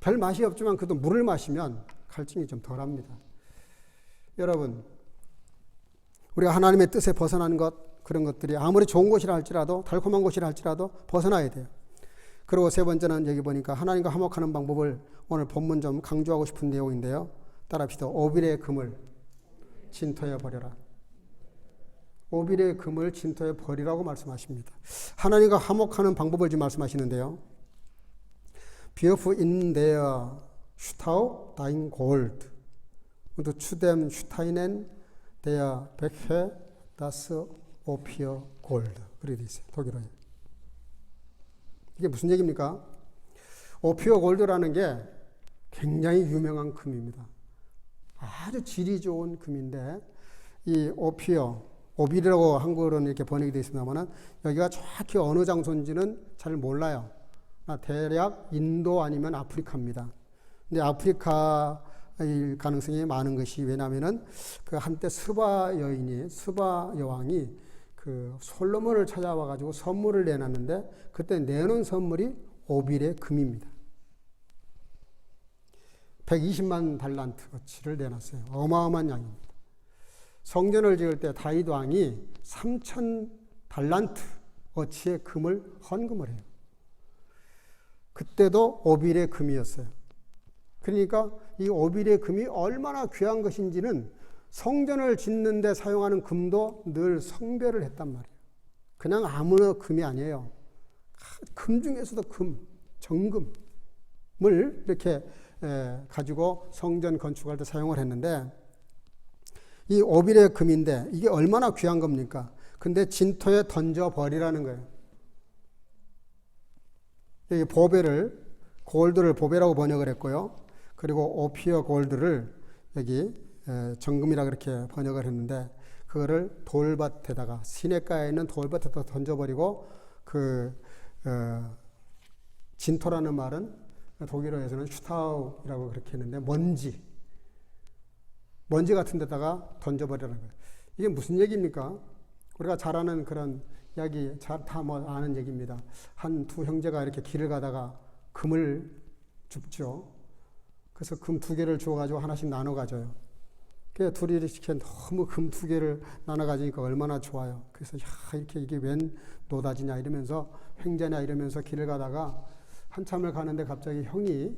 별 맛이 없지만 그래도 물을 마시면 갈증이 좀 덜합니다. 여러분, 우리가 하나님의 뜻에 벗어나는 것, 그런 것들이 아무리 좋은 것이라 할지라도 달콤한 것이라 할지라도 벗어나야 돼요. 그리고 세 번째는 여기 보니까 하나님과 화목하는 방법을 오늘 본문 좀 강조하고 싶은 내용인데요. 따라합시다. 오빌의 금을 진토에 버려라. 오빌의 금을 진토에 버리라고 말씀하십니다. 하나님과 화목하는 방법을 지금 말씀하시는데요. Wirf in der Stau dein Gold und zu dem Steinen der Becke das Ophir Gold. 그렇게 돼 있어요. 독일어에. 이게 무슨 얘기입니까? 오피어 골드라는 게 굉장히 유명한 금입니다. 아주 질이 좋은 금인데 이 오빌이라고 한글은 이렇게 번역이 되어 있습니다만 여기가 정확히 어느 장소인지는 잘 몰라요. 대략 인도 아니면 아프리카입니다. 근데 아프리카일 가능성이 많은 것이 왜냐하면은 그 한때 스바 여왕이 그 솔로몬을 찾아와 가지고 선물을 내놨는데 그때 내놓은 선물이 오빌의 금입니다. 120만 달란트 어치를 내놨어요. 어마어마한 양입니다. 성전을 지을 때 다윗 왕이 3,000 달란트 어치의 금을 헌금을 해요. 그때도 오빌의 금이었어요. 그러니까 이 오빌의 금이 얼마나 귀한 것인지는 성전을 짓는 데 사용하는 금도 늘 성별을 했단 말이에요. 그냥 아무나 금이 아니에요. 금 중에서도 금, 정금을 이렇게 가지고 성전 건축할 때 사용을 했는데, 이 오빌의 금인데 이게 얼마나 귀한 겁니까? 근데 진토에 던져버리라는 거예요. 여기 보배를, 골드를 보배라고 번역을 했고요. 그리고 오피어 골드를 여기 정금이라 그렇게 번역을 했는데, 그거를 돌밭에다가, 시냇가에 있는 돌밭에다 던져버리고, 진토라는 말은 독일어에서는 슈타우라고 그렇게 했는데, 먼지 같은 데다가 던져버리라는 거예요. 이게 무슨 얘기입니까? 우리가 잘 아는 그런 이야기, 다 뭐 아는 얘기입니다. 두 형제가 이렇게 길을 가다가 금을 줍죠. 그래서 금 2개를 주어가지고 하나씩 나눠 가져요. 그 둘이 이렇게 너무 금 2개를 나눠 가지니까 얼마나 좋아요. 그래서 이렇게 이게 웬 노다지냐 이러면서, 횡재냐 이러면서 길을 가다가 한참을 가는데 갑자기 형이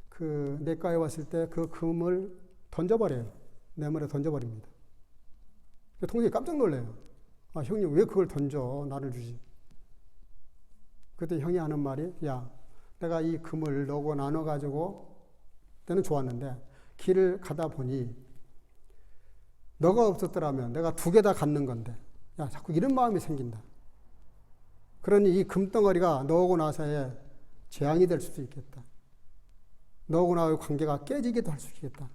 그 냇가에 왔을 때 그 금을 던져버려요. 내물에 던져버립니다. 동생이 깜짝 놀래요. 아, 형님 왜 그걸 던져? 나를 주지. 그때 형이 하는 말이, 야, 내가 이 금을 너고 나눠가지고, 때는 좋았는데 길을 가다 보니 너가 없었더라면 내가 2개 다 갖는 건데, 야, 자꾸 이런 마음이 생긴다. 그러니 이 금덩어리가 너하고 나서의 재앙이 될 수도 있겠다. 너하고 나의 관계가 깨지기도 할 수 있겠다.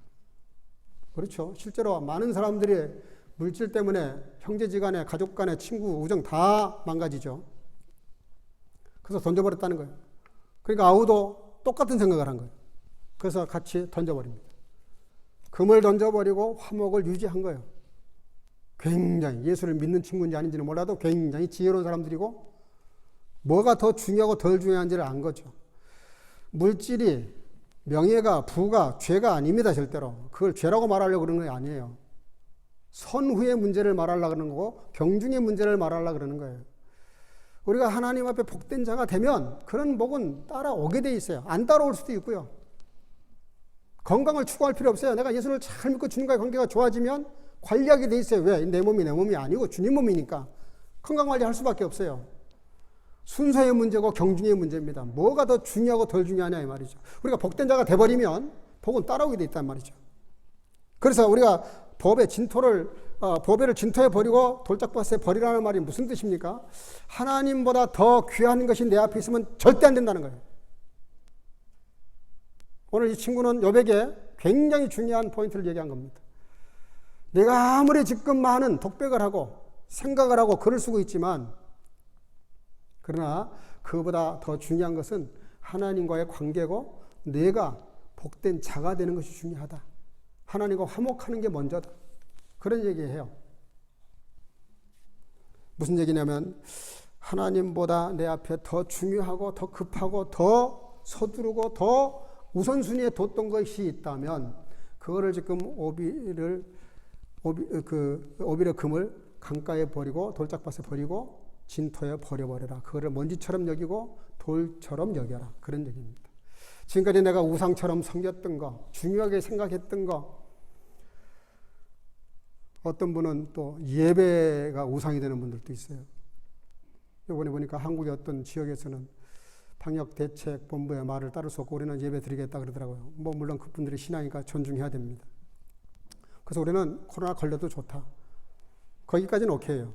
그렇죠. 실제로 많은 사람들이 물질 때문에 형제지간에, 가족간에, 친구, 우정 다 망가지죠. 그래서 던져버렸다는 거예요. 그러니까 아우도 똑같은 생각을 한 거예요. 그래서 같이 던져버립니다. 금을 던져버리고 화목을 유지한 거예요. 굉장히, 예수를 믿는 친구인지 아닌지는 몰라도 굉장히 지혜로운 사람들이고, 뭐가 더 중요하고 덜 중요한지를 안 거죠. 물질이, 명예가, 부가 죄가 아닙니다. 절대로. 그걸 죄라고 말하려고 그러는 게 아니에요. 선후의 문제를 말하려고 그러는 거고, 경중의 문제를 말하려고 그러는 거예요. 우리가 하나님 앞에 복된 자가 되면 그런 복은 따라오게 돼 있어요. 안 따라올 수도 있고요. 건강을 추구할 필요 없어요. 내가 예수를 잘 믿고 주님과의 관계가 좋아지면 관리하게 돼 있어요. 왜? 내 몸이 내 몸이 아니고 주님 몸이니까 건강 관리할 수밖에 없어요. 순서의 문제고 경중의 문제입니다. 뭐가 더 중요하고 덜 중요하냐 이 말이죠. 우리가 복된 자가 돼버리면 복은 따라오게 돼 있단 말이죠. 그래서 우리가 보배를 진토에 버리고 돌짝밭에 버리라는 말이 무슨 뜻입니까? 하나님보다 더 귀한 것이 내 앞에 있으면 절대 안 된다는 거예요. 오늘 이 친구는 여백에 굉장히 중요한 포인트를 얘기한 겁니다. 내가 아무리 지금 많은 독백을 하고 생각을 하고 글을 쓰고 있지만, 그러나 그보다 더 중요한 것은 하나님과의 관계고 내가 복된 자가 되는 것이 중요하다. 하나님과 화목하는 게 먼저다. 그런 얘기해요. 무슨 얘기냐면, 하나님보다 내 앞에 더 중요하고 더 급하고 더 서두르고 더 우선순위에 뒀던 것이 있다면, 그거를 지금 오빌의 금을 강가에 버리고 돌짝밭에 버리고 진토에 버려버려라. 그거를 먼지처럼 여기고 돌처럼 여겨라. 그런 얘기입니다. 지금까지 내가 우상처럼 섬겼던 거, 중요하게 생각했던 거, 어떤 분은 또 예배가 우상이 되는 분들도 있어요. 이번에 보니까 한국의 어떤 지역에서는 방역대책본부의 말을 따를 수 없고 우리는 예배 드리겠다 그러더라고요. 뭐 물론 그분들이 신앙이니까 존중해야 됩니다. 그래서 우리는 코로나 걸려도 좋다. 거기까지는 오케이예요.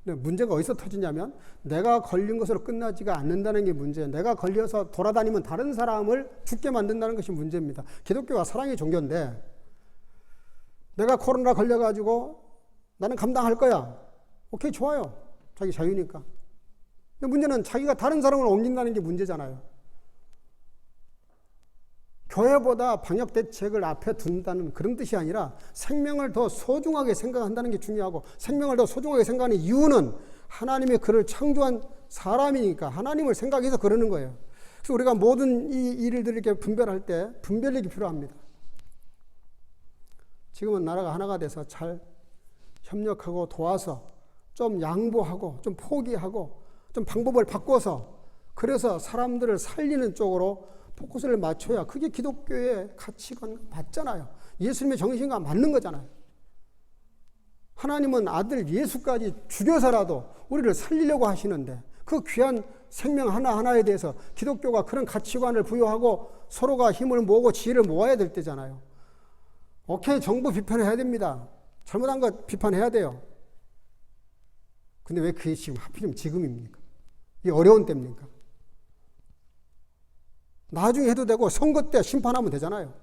근데 문제가 어디서 터지냐면, 내가 걸린 것으로 끝나지가 않는다는 게 문제예요. 내가 걸려서 돌아다니면 다른 사람을 죽게 만든다는 것이 문제입니다. 기독교가 사랑의 종교인데, 내가 코로나 걸려가지고 나는 감당할 거야. 오케이, 좋아요. 자기 자유니까. 근데 문제는 자기가 다른 사람을 옮긴다는 게 문제잖아요. 교회보다 방역대책을 앞에 둔다는 그런 뜻이 아니라 생명을 더 소중하게 생각한다는 게 중요하고, 생명을 더 소중하게 생각하는 이유는 하나님이 그를 창조한 사람이니까 하나님을 생각해서 그러는 거예요. 그래서 우리가 모든 이 일들을 이렇게 분별할 때 분별력이 필요합니다. 지금은 나라가 하나가 돼서 잘 협력하고 도와서 좀 양보하고 좀 포기하고 좀 방법을 바꿔서, 그래서 사람들을 살리는 쪽으로 포커스를 맞춰야 그게 기독교의 가치관 맞잖아요. 예수님의 정신과 맞는 거잖아요. 하나님은 아들 예수까지 죽여서라도 우리를 살리려고 하시는데 그 귀한 생명 하나하나에 대해서 기독교가 그런 가치관을 부여하고 서로가 힘을 모으고 지혜를 모아야 될 때잖아요. 오케이, 정부 비판해야 됩니다. 잘못한 것 비판해야 돼요. 근데 왜 그게 지금 하필이면 지금입니까? 이게 어려운 때입니까? 나중에 해도 되고 선거 때 심판하면 되잖아요.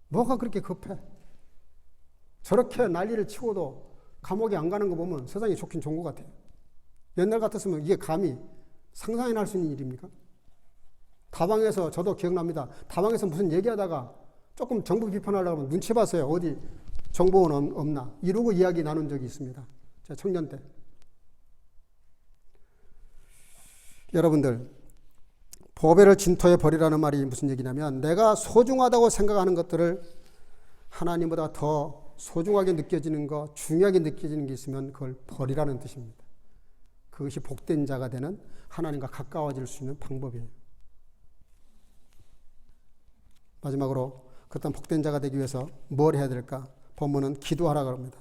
뭐가 그렇게 급해? 저렇게 난리를 치고도 감옥에 안 가는 거 보면 세상이 좋긴 좋은 것 같아요. 옛날 같았으면 이게 감히 상상이나 할 수 있는 일입니까? 다방에서 저도 기억납니다. 다방에서 무슨 얘기하다가 조금 정부 비판하려고 하면 눈치 봤어요. 어디 정보원 없나? 이러고 이야기 나눈 적이 있습니다. 제가 청년 때. 여러분들, 보배를 진토에 버리라는 말이 무슨 얘기냐면 내가 소중하다고 생각하는 것들을 하나님보다 더 소중하게 느껴지는 것, 중요하게 느껴지는 게 있으면 그걸 버리라는 뜻입니다. 그것이 복된 자가 되는 하나님과 가까워질 수 있는 방법이에요. 마지막으로 그런 복된 자가 되기 위해서 뭘 해야 될까? 본문은 기도하라고 합니다.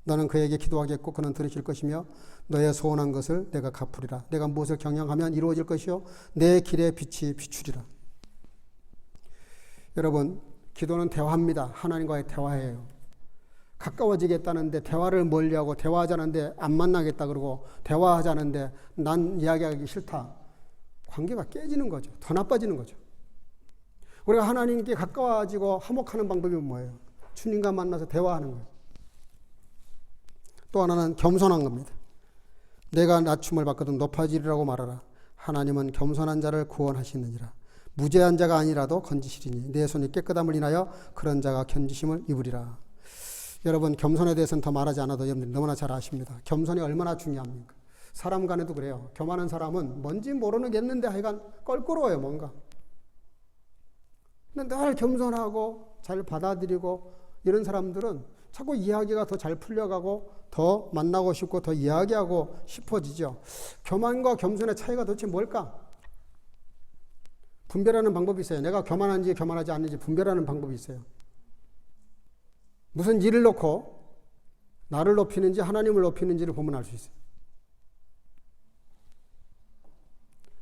너는 그에게 기도하겠고 그는 들으실 것이며 너의 소원한 것을 내가 갚으리라. 내가 무엇을 경영하면 이루어질 것이요 내 길의 빛이 비추리라. 여러분, 기도는 대화입니다. 하나님과의 대화예요. 가까워지겠다는데 대화를 멀리하고 대화하자는데 안 만나겠다 그러고 대화하자는데 난 이야기하기 싫다. 관계가 깨지는 거죠. 더 나빠지는 거죠. 우리가 하나님께 가까워지고 화목하는 방법이 뭐예요? 주님과 만나서 대화하는 거예요. 또 하나는 겸손한 겁니다. 내가 낮춤을 받거든 높아지리라고 말하라. 하나님은 겸손한 자를 구원하시느니라. 무죄한 자가 아니라도 건지시리니 내 손이 깨끗함을 인하여 그런 자가 견지심을 입으리라. 여러분, 겸손에 대해서는 더 말하지 않아도 여러분들 너무나 잘 아십니다. 겸손이 얼마나 중요합니까? 사람 간에도 그래요. 교만한 사람은 뭔지 모르겠는데 하여간 껄끄러워요, 뭔가. 근데 늘 겸손하고 잘 받아들이고 이런 사람들은 자꾸 이야기가 더 잘 풀려가고 더 만나고 싶고 더 이야기하고 싶어지죠. 교만과 겸손의 차이가 도대체 뭘까? 분별하는 방법이 있어요. 내가 교만한지 교만하지 않는지 분별하는 방법이 있어요. 무슨 일을 놓고 나를 높이는지 하나님을 높이는지를 보면 알 수 있어요.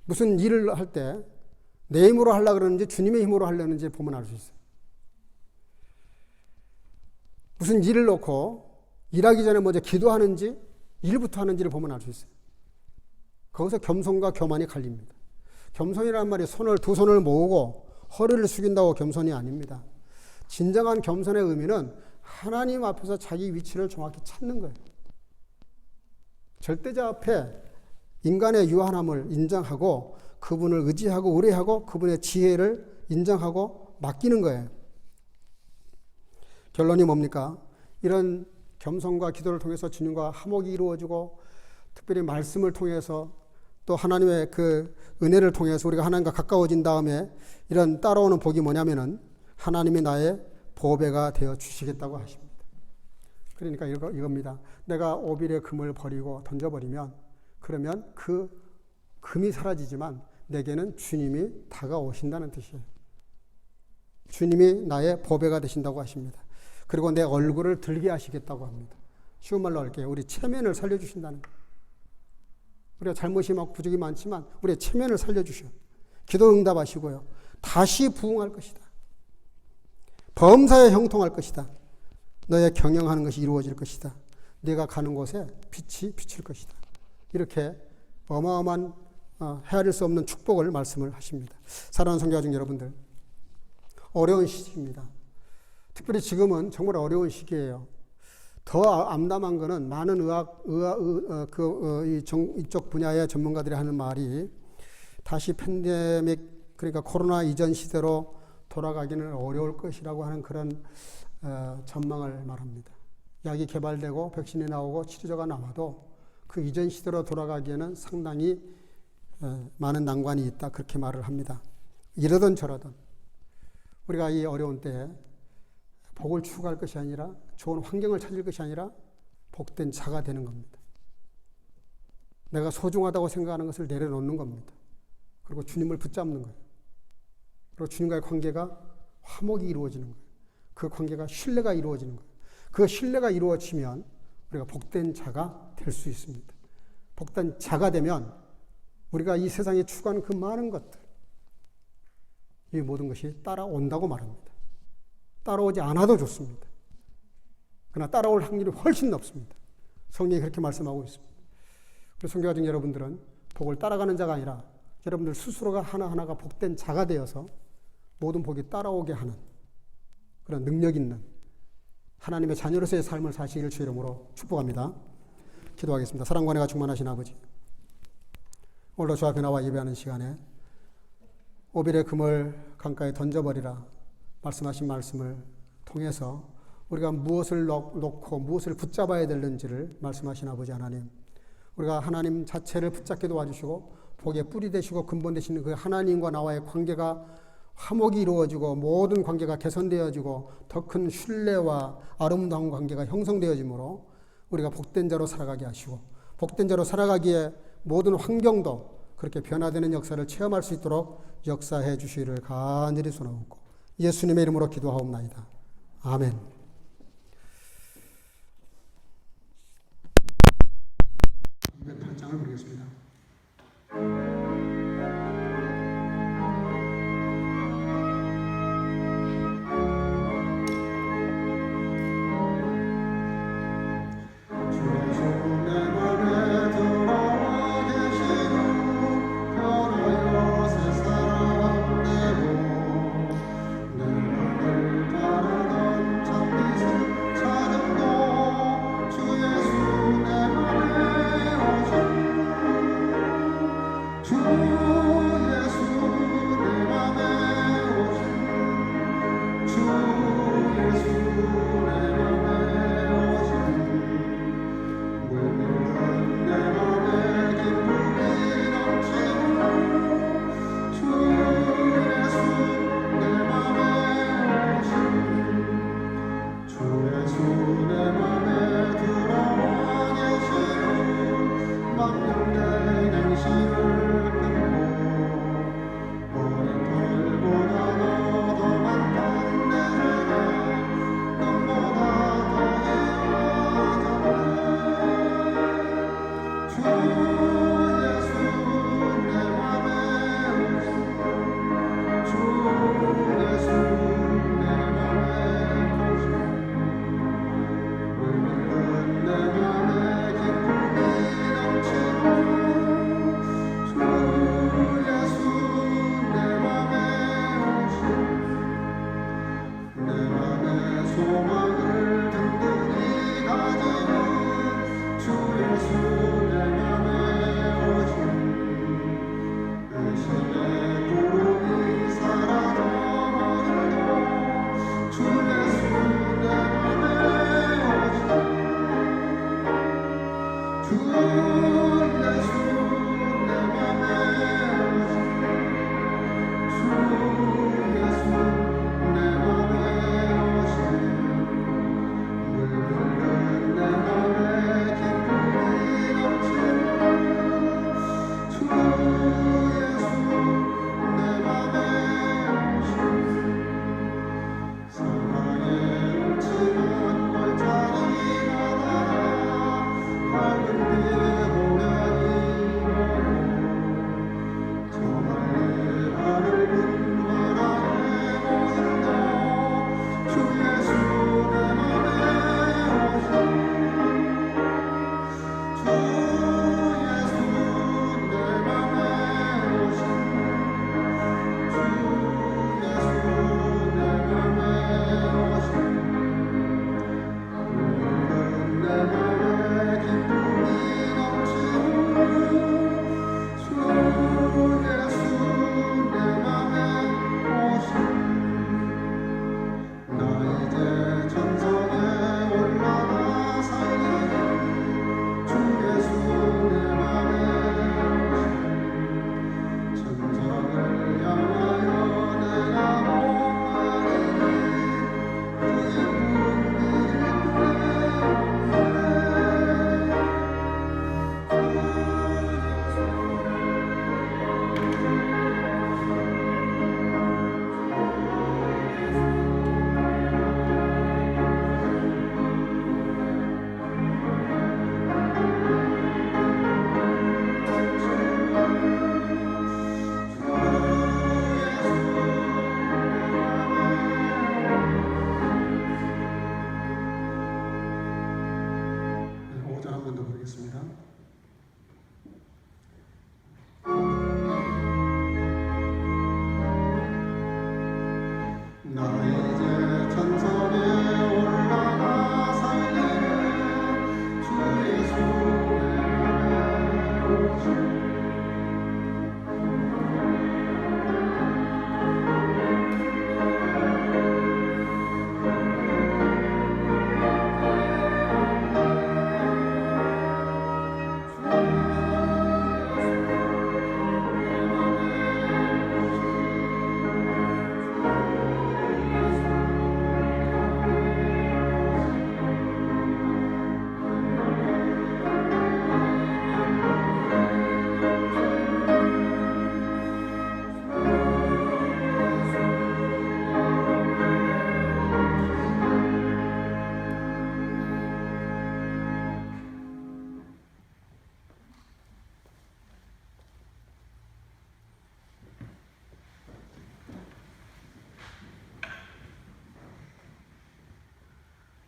무슨 일을 할 때 내 힘으로 하려고 그러는지 주님의 힘으로 하려는지 보면 알 수 있어요. 무슨 일을 놓고 일하기 전에 먼저 기도하는지 일부터 하는지를 보면 알 수 있어요. 거기서 겸손과 교만이 갈립니다. 겸손이라는 말이 두 손을 모으고 허리를 숙인다고 겸손이 아닙니다. 진정한 겸손의 의미는 하나님 앞에서 자기 위치를 정확히 찾는 거예요. 절대자 앞에 인간의 유한함을 인정하고 그분을 의지하고 의뢰하고 그분의 지혜를 인정하고 맡기는 거예요. 결론이 뭡니까? 이런 겸손과 기도를 통해서 주님과 화목이 이루어지고 특별히 말씀을 통해서 또 하나님의 그 은혜를 통해서 우리가 하나님과 가까워진 다음에 이런 따라오는 복이 뭐냐면은 하나님이 나의 보배가 되어 주시겠다고 하십니다. 그러니까 이겁니다. 내가 오빌의 금을 버리고 던져버리면 그러면 그 금이 사라지지만 내게는 주님이 다가오신다는 뜻이에요. 주님이 나의 보배가 되신다고 하십니다. 그리고 내 얼굴을 들게 하시겠다고 합니다. 쉬운 말로 할게요. 우리 체면을 살려주신다는 거예요. 우리가 잘못이 많고 부족이 많지만 우리의 체면을 살려주셔. 기도 응답하시고요. 다시 부흥할 것이다. 범사에 형통할 것이다. 너의 경영하는 것이 이루어질 것이다. 네가 가는 곳에 빛이 비칠 것이다. 이렇게 어마어마한 헤아릴 수 없는 축복을 말씀을 하십니다. 사랑하는 성도가족 여러분들, 어려운 시기입니다. 특별히 지금은 정말 어려운 시기예요. 더 암담한 것은 많은 이쪽 분야의 전문가들이 하는 말이 다시 팬데믹, 그러니까 코로나 이전 시대로 돌아가기는 어려울 것이라고 하는 그런 전망을 말합니다. 약이 개발되고 백신이 나오고 치료제가 나와도 그 이전 시대로 돌아가기에는 상당히 많은 난관이 있다, 그렇게 말을 합니다. 이러든 저러든 우리가 이 어려운 때에 복을 추구할 것이 아니라 좋은 환경을 찾을 것이 아니라 복된 자가 되는 겁니다. 내가 소중하다고 생각하는 것을 내려놓는 겁니다. 그리고 주님을 붙잡는 거예요. 그리고 주님과의 관계가 화목이 이루어지는 거예요. 그 관계가 신뢰가 이루어지는 거예요. 그 신뢰가 이루어지면 우리가 복된 자가 될 수 있습니다. 복된 자가 되면 우리가 이 세상에 추구하는 그 많은 것들, 이 모든 것이 따라온다고 말합니다. 따라오지 않아도 좋습니다. 그러나 따라올 확률이 훨씬 높습니다. 성경이 그렇게 말씀하고 있습니다. 그래서 성교가정 여러분들은 복을 따라가는 자가 아니라 여러분들 스스로가 하나하나가 복된 자가 되어서 모든 복이 따라오게 하는 그런 능력 있는 하나님의 자녀로서의 삶을 사시기를 주의 이름으로 축복합니다. 기도하겠습니다. 사랑과 은혜가 충만하신 아버지, 오늘도 주 앞에 나와 예배하는 시간에 오빌의 금을 강가에 던져버리라 말씀하신 말씀을 통해서 우리가 무엇을 놓고 무엇을 붙잡아야 되는지를 말씀하신 아버지 하나님, 우리가 하나님 자체를 붙잡게 도와주시고 복의 뿌리 되시고 근본 되시는 그 하나님과 나와의 관계가 화목이 이루어지고 모든 관계가 개선되어지고 더 큰 신뢰와 아름다운 관계가 형성되어지므로 우리가 복된 자로 살아가게 하시고 복된 자로 살아가기에 모든 환경도 그렇게 변화되는 역사를 체험할 수 있도록 역사해 주시기를 간절히 소원하옵고 예수님의 이름으로 기도하옵나이다. 아멘.
네, 8장을 보겠습니다.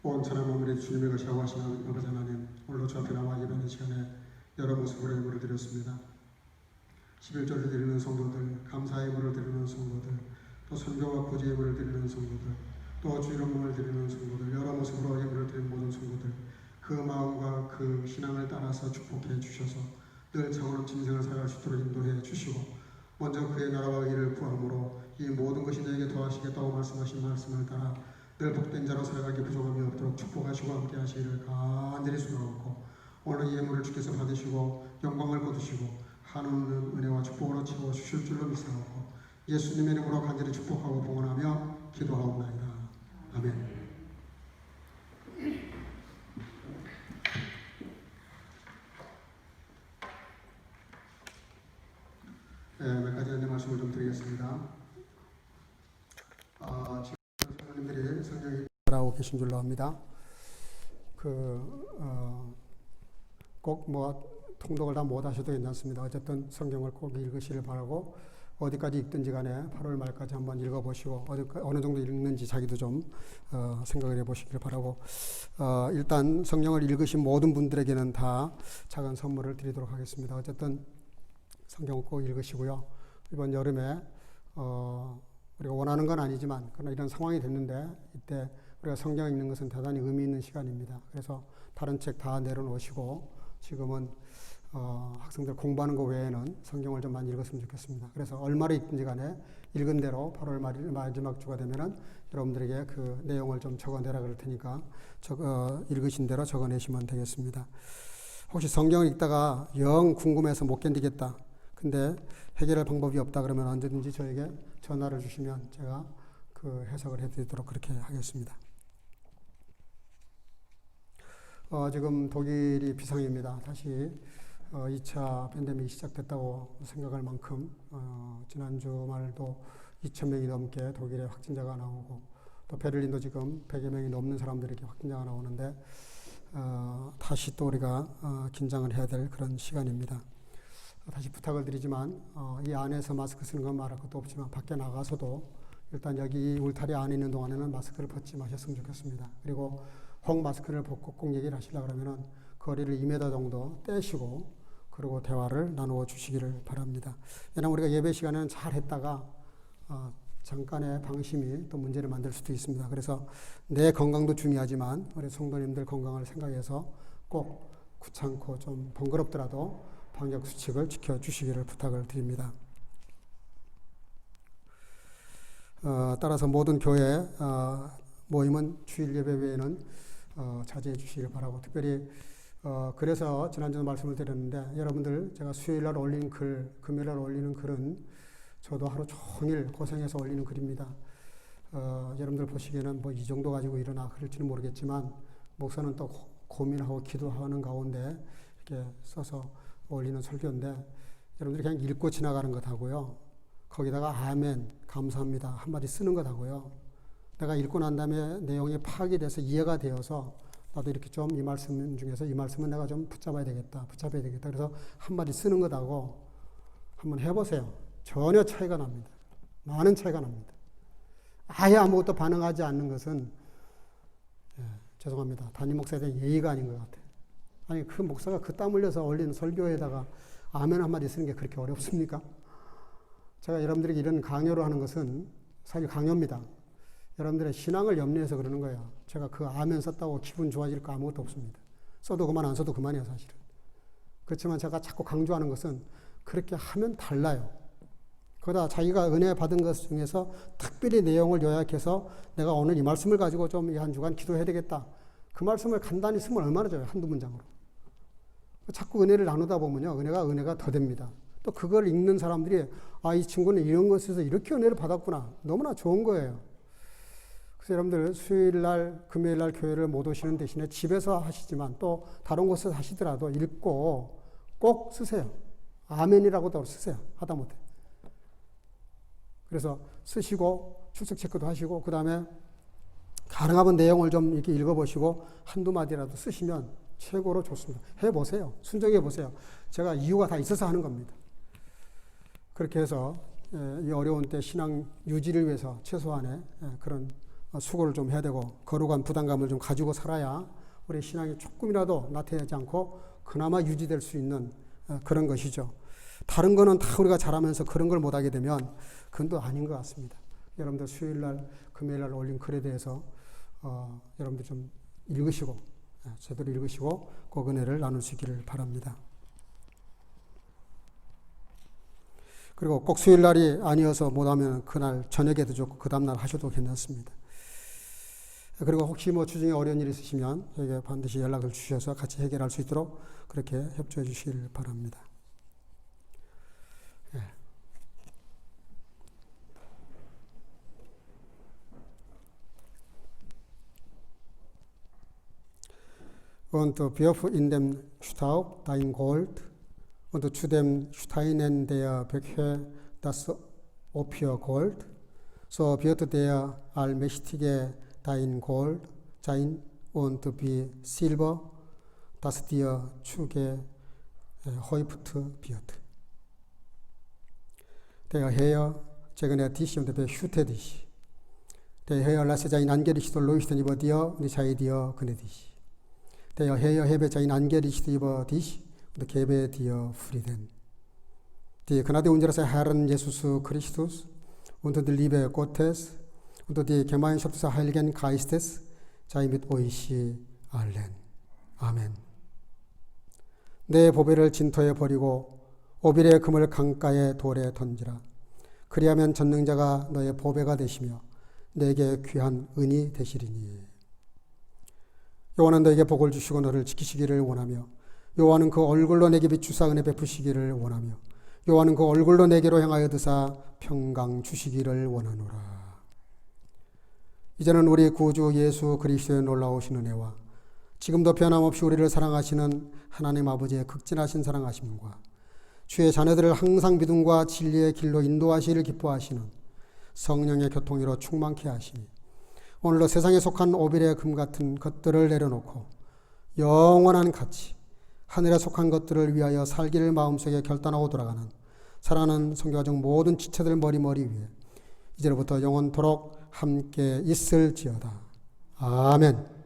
온 천하 만물의 주님의 것이라고 하시는 아버지 하나님, 오늘도 저 앞에 나와 예배하는 시간에 여러 모습으로 예물을 드렸습니다. 11절을 드리는 성도들, 감사의 예물을 드리는 성도들, 또 선교와 구제 예물을 드리는 성도들, 또 주 이름을 드리는 성도들, 여러 모습으로 예물을 드리는 모든 성도들, 그 마음과 그 신앙을 따라서 축복해 주셔서 늘 정오는 인생을 살아갈 수 있도록 인도해 주시고, 먼저 그의 나라와 의를 구함으로 이 모든 것이 너에게 더하시겠다고 말씀하신 말씀을 따라 늘 복된 자로 살아가기 부족함이 없도록 축복하시고 함께 하시기를 간절히 소망하고, 오늘 이 예물을 주께서 받으시고 영광을 거두시고 한없는 은혜와 축복으로 채워 주실 줄로 믿사옵고, 예수님의 이름으로 간절히 축복하고 봉헌하며 기도하옵나이다. 아멘. 몇 가지 안내 말씀을 좀 드리겠습니다. 지금 성도님들이 성경이
하고 계신 줄로 압니다. 꼭 뭐 통독을 다 못 하셔도 괜찮습니다. 어쨌든 성경을 꼭 읽으시길 바라고, 어디까지 읽든지 간에 8월 말까지 한번 읽어보시고 어느 정도 읽는지 자기도 좀 생각을 해보시길 바라고, 일단 성경을 읽으신 모든 분들에게는 다 작은 선물을 드리도록 하겠습니다. 어쨌든 성경을 꼭 읽으시고요. 이번 여름에 우리가 원하는 건 아니지만 그러나 이런 상황이 됐는데, 이때 우리가 성경 읽는 것은 대단히 의미 있는 시간입니다. 그래서 다른 책 다 내려놓으시고 지금은 학생들 공부하는 것 외에는 성경을 좀 많이 읽었으면 좋겠습니다. 그래서 얼마를 읽든지 간에 읽은 대로 8월 마지막 주가 되면은 여러분들에게 그 내용을 좀 적어내라 그럴 테니까 읽으신 대로 적어내시면 되겠습니다. 혹시 성경을 읽다가 영 궁금해서 못 견디겠다, 근데 해결할 방법이 없다 그러면 언제든지 저에게 전화를 주시면 제가 그 해석을 해드리도록 그렇게 하겠습니다. 지금 독일이 비상입니다. 다시 2차 팬데믹이 시작됐다고 생각할 만큼 지난주 말도 2,000명이 넘게 독일에 확진자가 나오고, 또 베를린도 지금 100여 명이 넘는 사람들에게 확진자가 나오는데 다시 또 우리가 긴장을 해야 될 그런 시간입니다. 다시 부탁을 드리지만 이 안에서 마스크 쓰는 건 말할 것도 없지만 밖에 나가서도 일단 여기 울타리 안에 있는 동안에는 마스크를 벗지 마셨으면 좋겠습니다. 그리고 혹 마스크를 벗고 꼭 얘기를 하시려고 그러면 거리를 2m 정도 떼시고 그리고 대화를 나누어 주시기를 바랍니다. 왜냐하면 우리가 예배 시간에는 잘 했다가 잠깐의 방심이 또 문제를 만들 수도 있습니다. 그래서 내 건강도 중요하지만 우리 성도님들 건강을 생각해서 꼭 귀찮고 좀 번거롭더라도 방역 수칙을 지켜주시기를 부탁을 드립니다. 따라서 모든 교회 모임은 주일 예배 외에는 자제해 주시길 바라고, 특별히 그래서 지난주에 말씀을 드렸는데, 여러분들 제가 수요일날 올린 글, 금요일날 올리는 글은 저도 하루 종일 고생해서 올리는 글입니다. 여러분들 보시기에는 뭐 이 정도 가지고 일어나 그럴지는 모르겠지만, 목사는 또 고민하고 기도하는 가운데 이렇게 써서 올리는 설교인데, 여러분들이 그냥 읽고 지나가는 것 하고요, 거기다가 아멘, 감사합니다 한마디 쓰는 것 하고요, 내가 읽고 난 다음에 내용이 파악이 돼서 이해가 되어서 나도 이렇게 좀 이 말씀 중에서 이 말씀은 내가 좀 붙잡아야 되겠다. 그래서 한마디 쓰는 것하고 한번 해보세요. 전혀 차이가 납니다. 많은 차이가 납니다. 아예 아무것도 반응하지 않는 것은 죄송합니다. 담임 목사에 대한 예의가 아닌 것 같아요. 아니 그 목사가 그 땀 흘려서 올리는 설교에다가 아멘 한마디 쓰는 게 그렇게 어렵습니까? 제가 여러분들에게 이런 강요를 하는 것은 사실 강요입니다. 여러분들의 신앙을 염려해서 그러는 거예요. 제가 그 아멘 썼다고 기분 좋아질 거 아무것도 없습니다. 써도 그만 안 써도 그만이에요 사실은. 그렇지만 제가 자꾸 강조하는 것은 그렇게 하면 달라요. 거기다 자기가 은혜 받은 것 중에서 특별히 내용을 요약해서 내가 오늘 이 말씀을 가지고 좀 이 한 주간 기도해야 되겠다. 그 말씀을 간단히 쓰면 얼마나 좋아요. 한두 문장으로. 자꾸 은혜를 나누다 보면요, 은혜가 더 됩니다. 또 그걸 읽는 사람들이 이 친구는 이런 것에서 이렇게 은혜를 받았구나. 너무나 좋은 거예요. 그래서 여러분들 수요일날, 금요일날 교회를 못 오시는 대신에 집에서 하시지만 또 다른 곳에서 하시더라도 읽고 꼭 쓰세요. 아멘이라고도 쓰세요. 하다못해. 그래서 쓰시고 출석 체크도 하시고 그 다음에 가능하면 내용을 좀 이렇게 읽어보시고 한두 마디라도 쓰시면 최고로 좋습니다. 해보세요. 순종해보세요. 제가 이유가 다 있어서 하는 겁니다. 그렇게 해서 이 어려운 때 신앙 유지를 위해서 최소한의 그런 수고를 좀 해야 되고 거룩한 부담감을 좀 가지고 살아야 우리 신앙이 조금이라도 나태하지 않고 그나마 유지될 수 있는 그런 것이죠. 다른 거는 다 우리가 잘하면서 그런 걸 못하게 되면 그건 또 아닌 것 같습니다. 여러분들 수요일날 금요일날 올린 글에 대해서 여러분들 좀 읽으시고 제대로 읽으시고 그 은혜를 나누시기를 바랍니다. 그리고 꼭 수요일날이 아니어서 못하면 그날 저녁에도 좋고 그 다음날 하셔도 괜찮습니다. 그리고 혹시 뭐 주중에 어려운 일 있으시면 저에게 반드시 연락을 주셔서 같이 해결할 수 있도록 그렇게 협조해 주시길 바랍니다. 예. Und wirf in dem Staub dein Gold und zu dem Steinen der Böcke das Opfergold, so wird der Allmächtige dein Gold sein und wie Silber, das dir zugehäuft wird. Der Herr segne dich und behüte dich. Der Herr lasse sein Angesicht leuchten über dir und sei dir gnädig. Der Herr hebe sein Angesicht über dich und gebe dir Frieden. Die Gnade unseres Herrn Jesus Christus und die Liebe Gottes und die Gemeinschaft des Heiligen Geistes sei mit euch allen. 아멘. 내 보배를 진토에 버리고 오빌의 금을 강가의 돌에 던지라. 그리하면 전능자가 너의 보배가 되시며 내게 귀한 은이 되시리니. 여호와는 너에게 복을 주시고 너를 지키시기를 원하며 여호와는 그 얼굴로 내게 비추사 은혜 베푸시기를 원하며 여호와는 그 얼굴로 내게로 향하여 드사 평강 주시기를 원하노라. 이제는 우리 구주 예수 그리스도의 놀라우신 은혜와 지금도 변함없이 우리를 사랑하시는 하나님 아버지의 극진하신 사랑하심과 주의 자녀들을 항상 믿음과 진리의 길로 인도하시기를 기뻐하시는 성령의 교통으로 충만케 하시니 오늘도 세상에 속한 오빌의 금 같은 것들을 내려놓고 영원한 가치, 하늘에 속한 것들을 위하여 살기를 마음속에 결단하고 돌아가는 사랑하는 성교가족 모든 지체들 머리 위에 이제로부터 영원토록 함께 있을지어다. 아멘.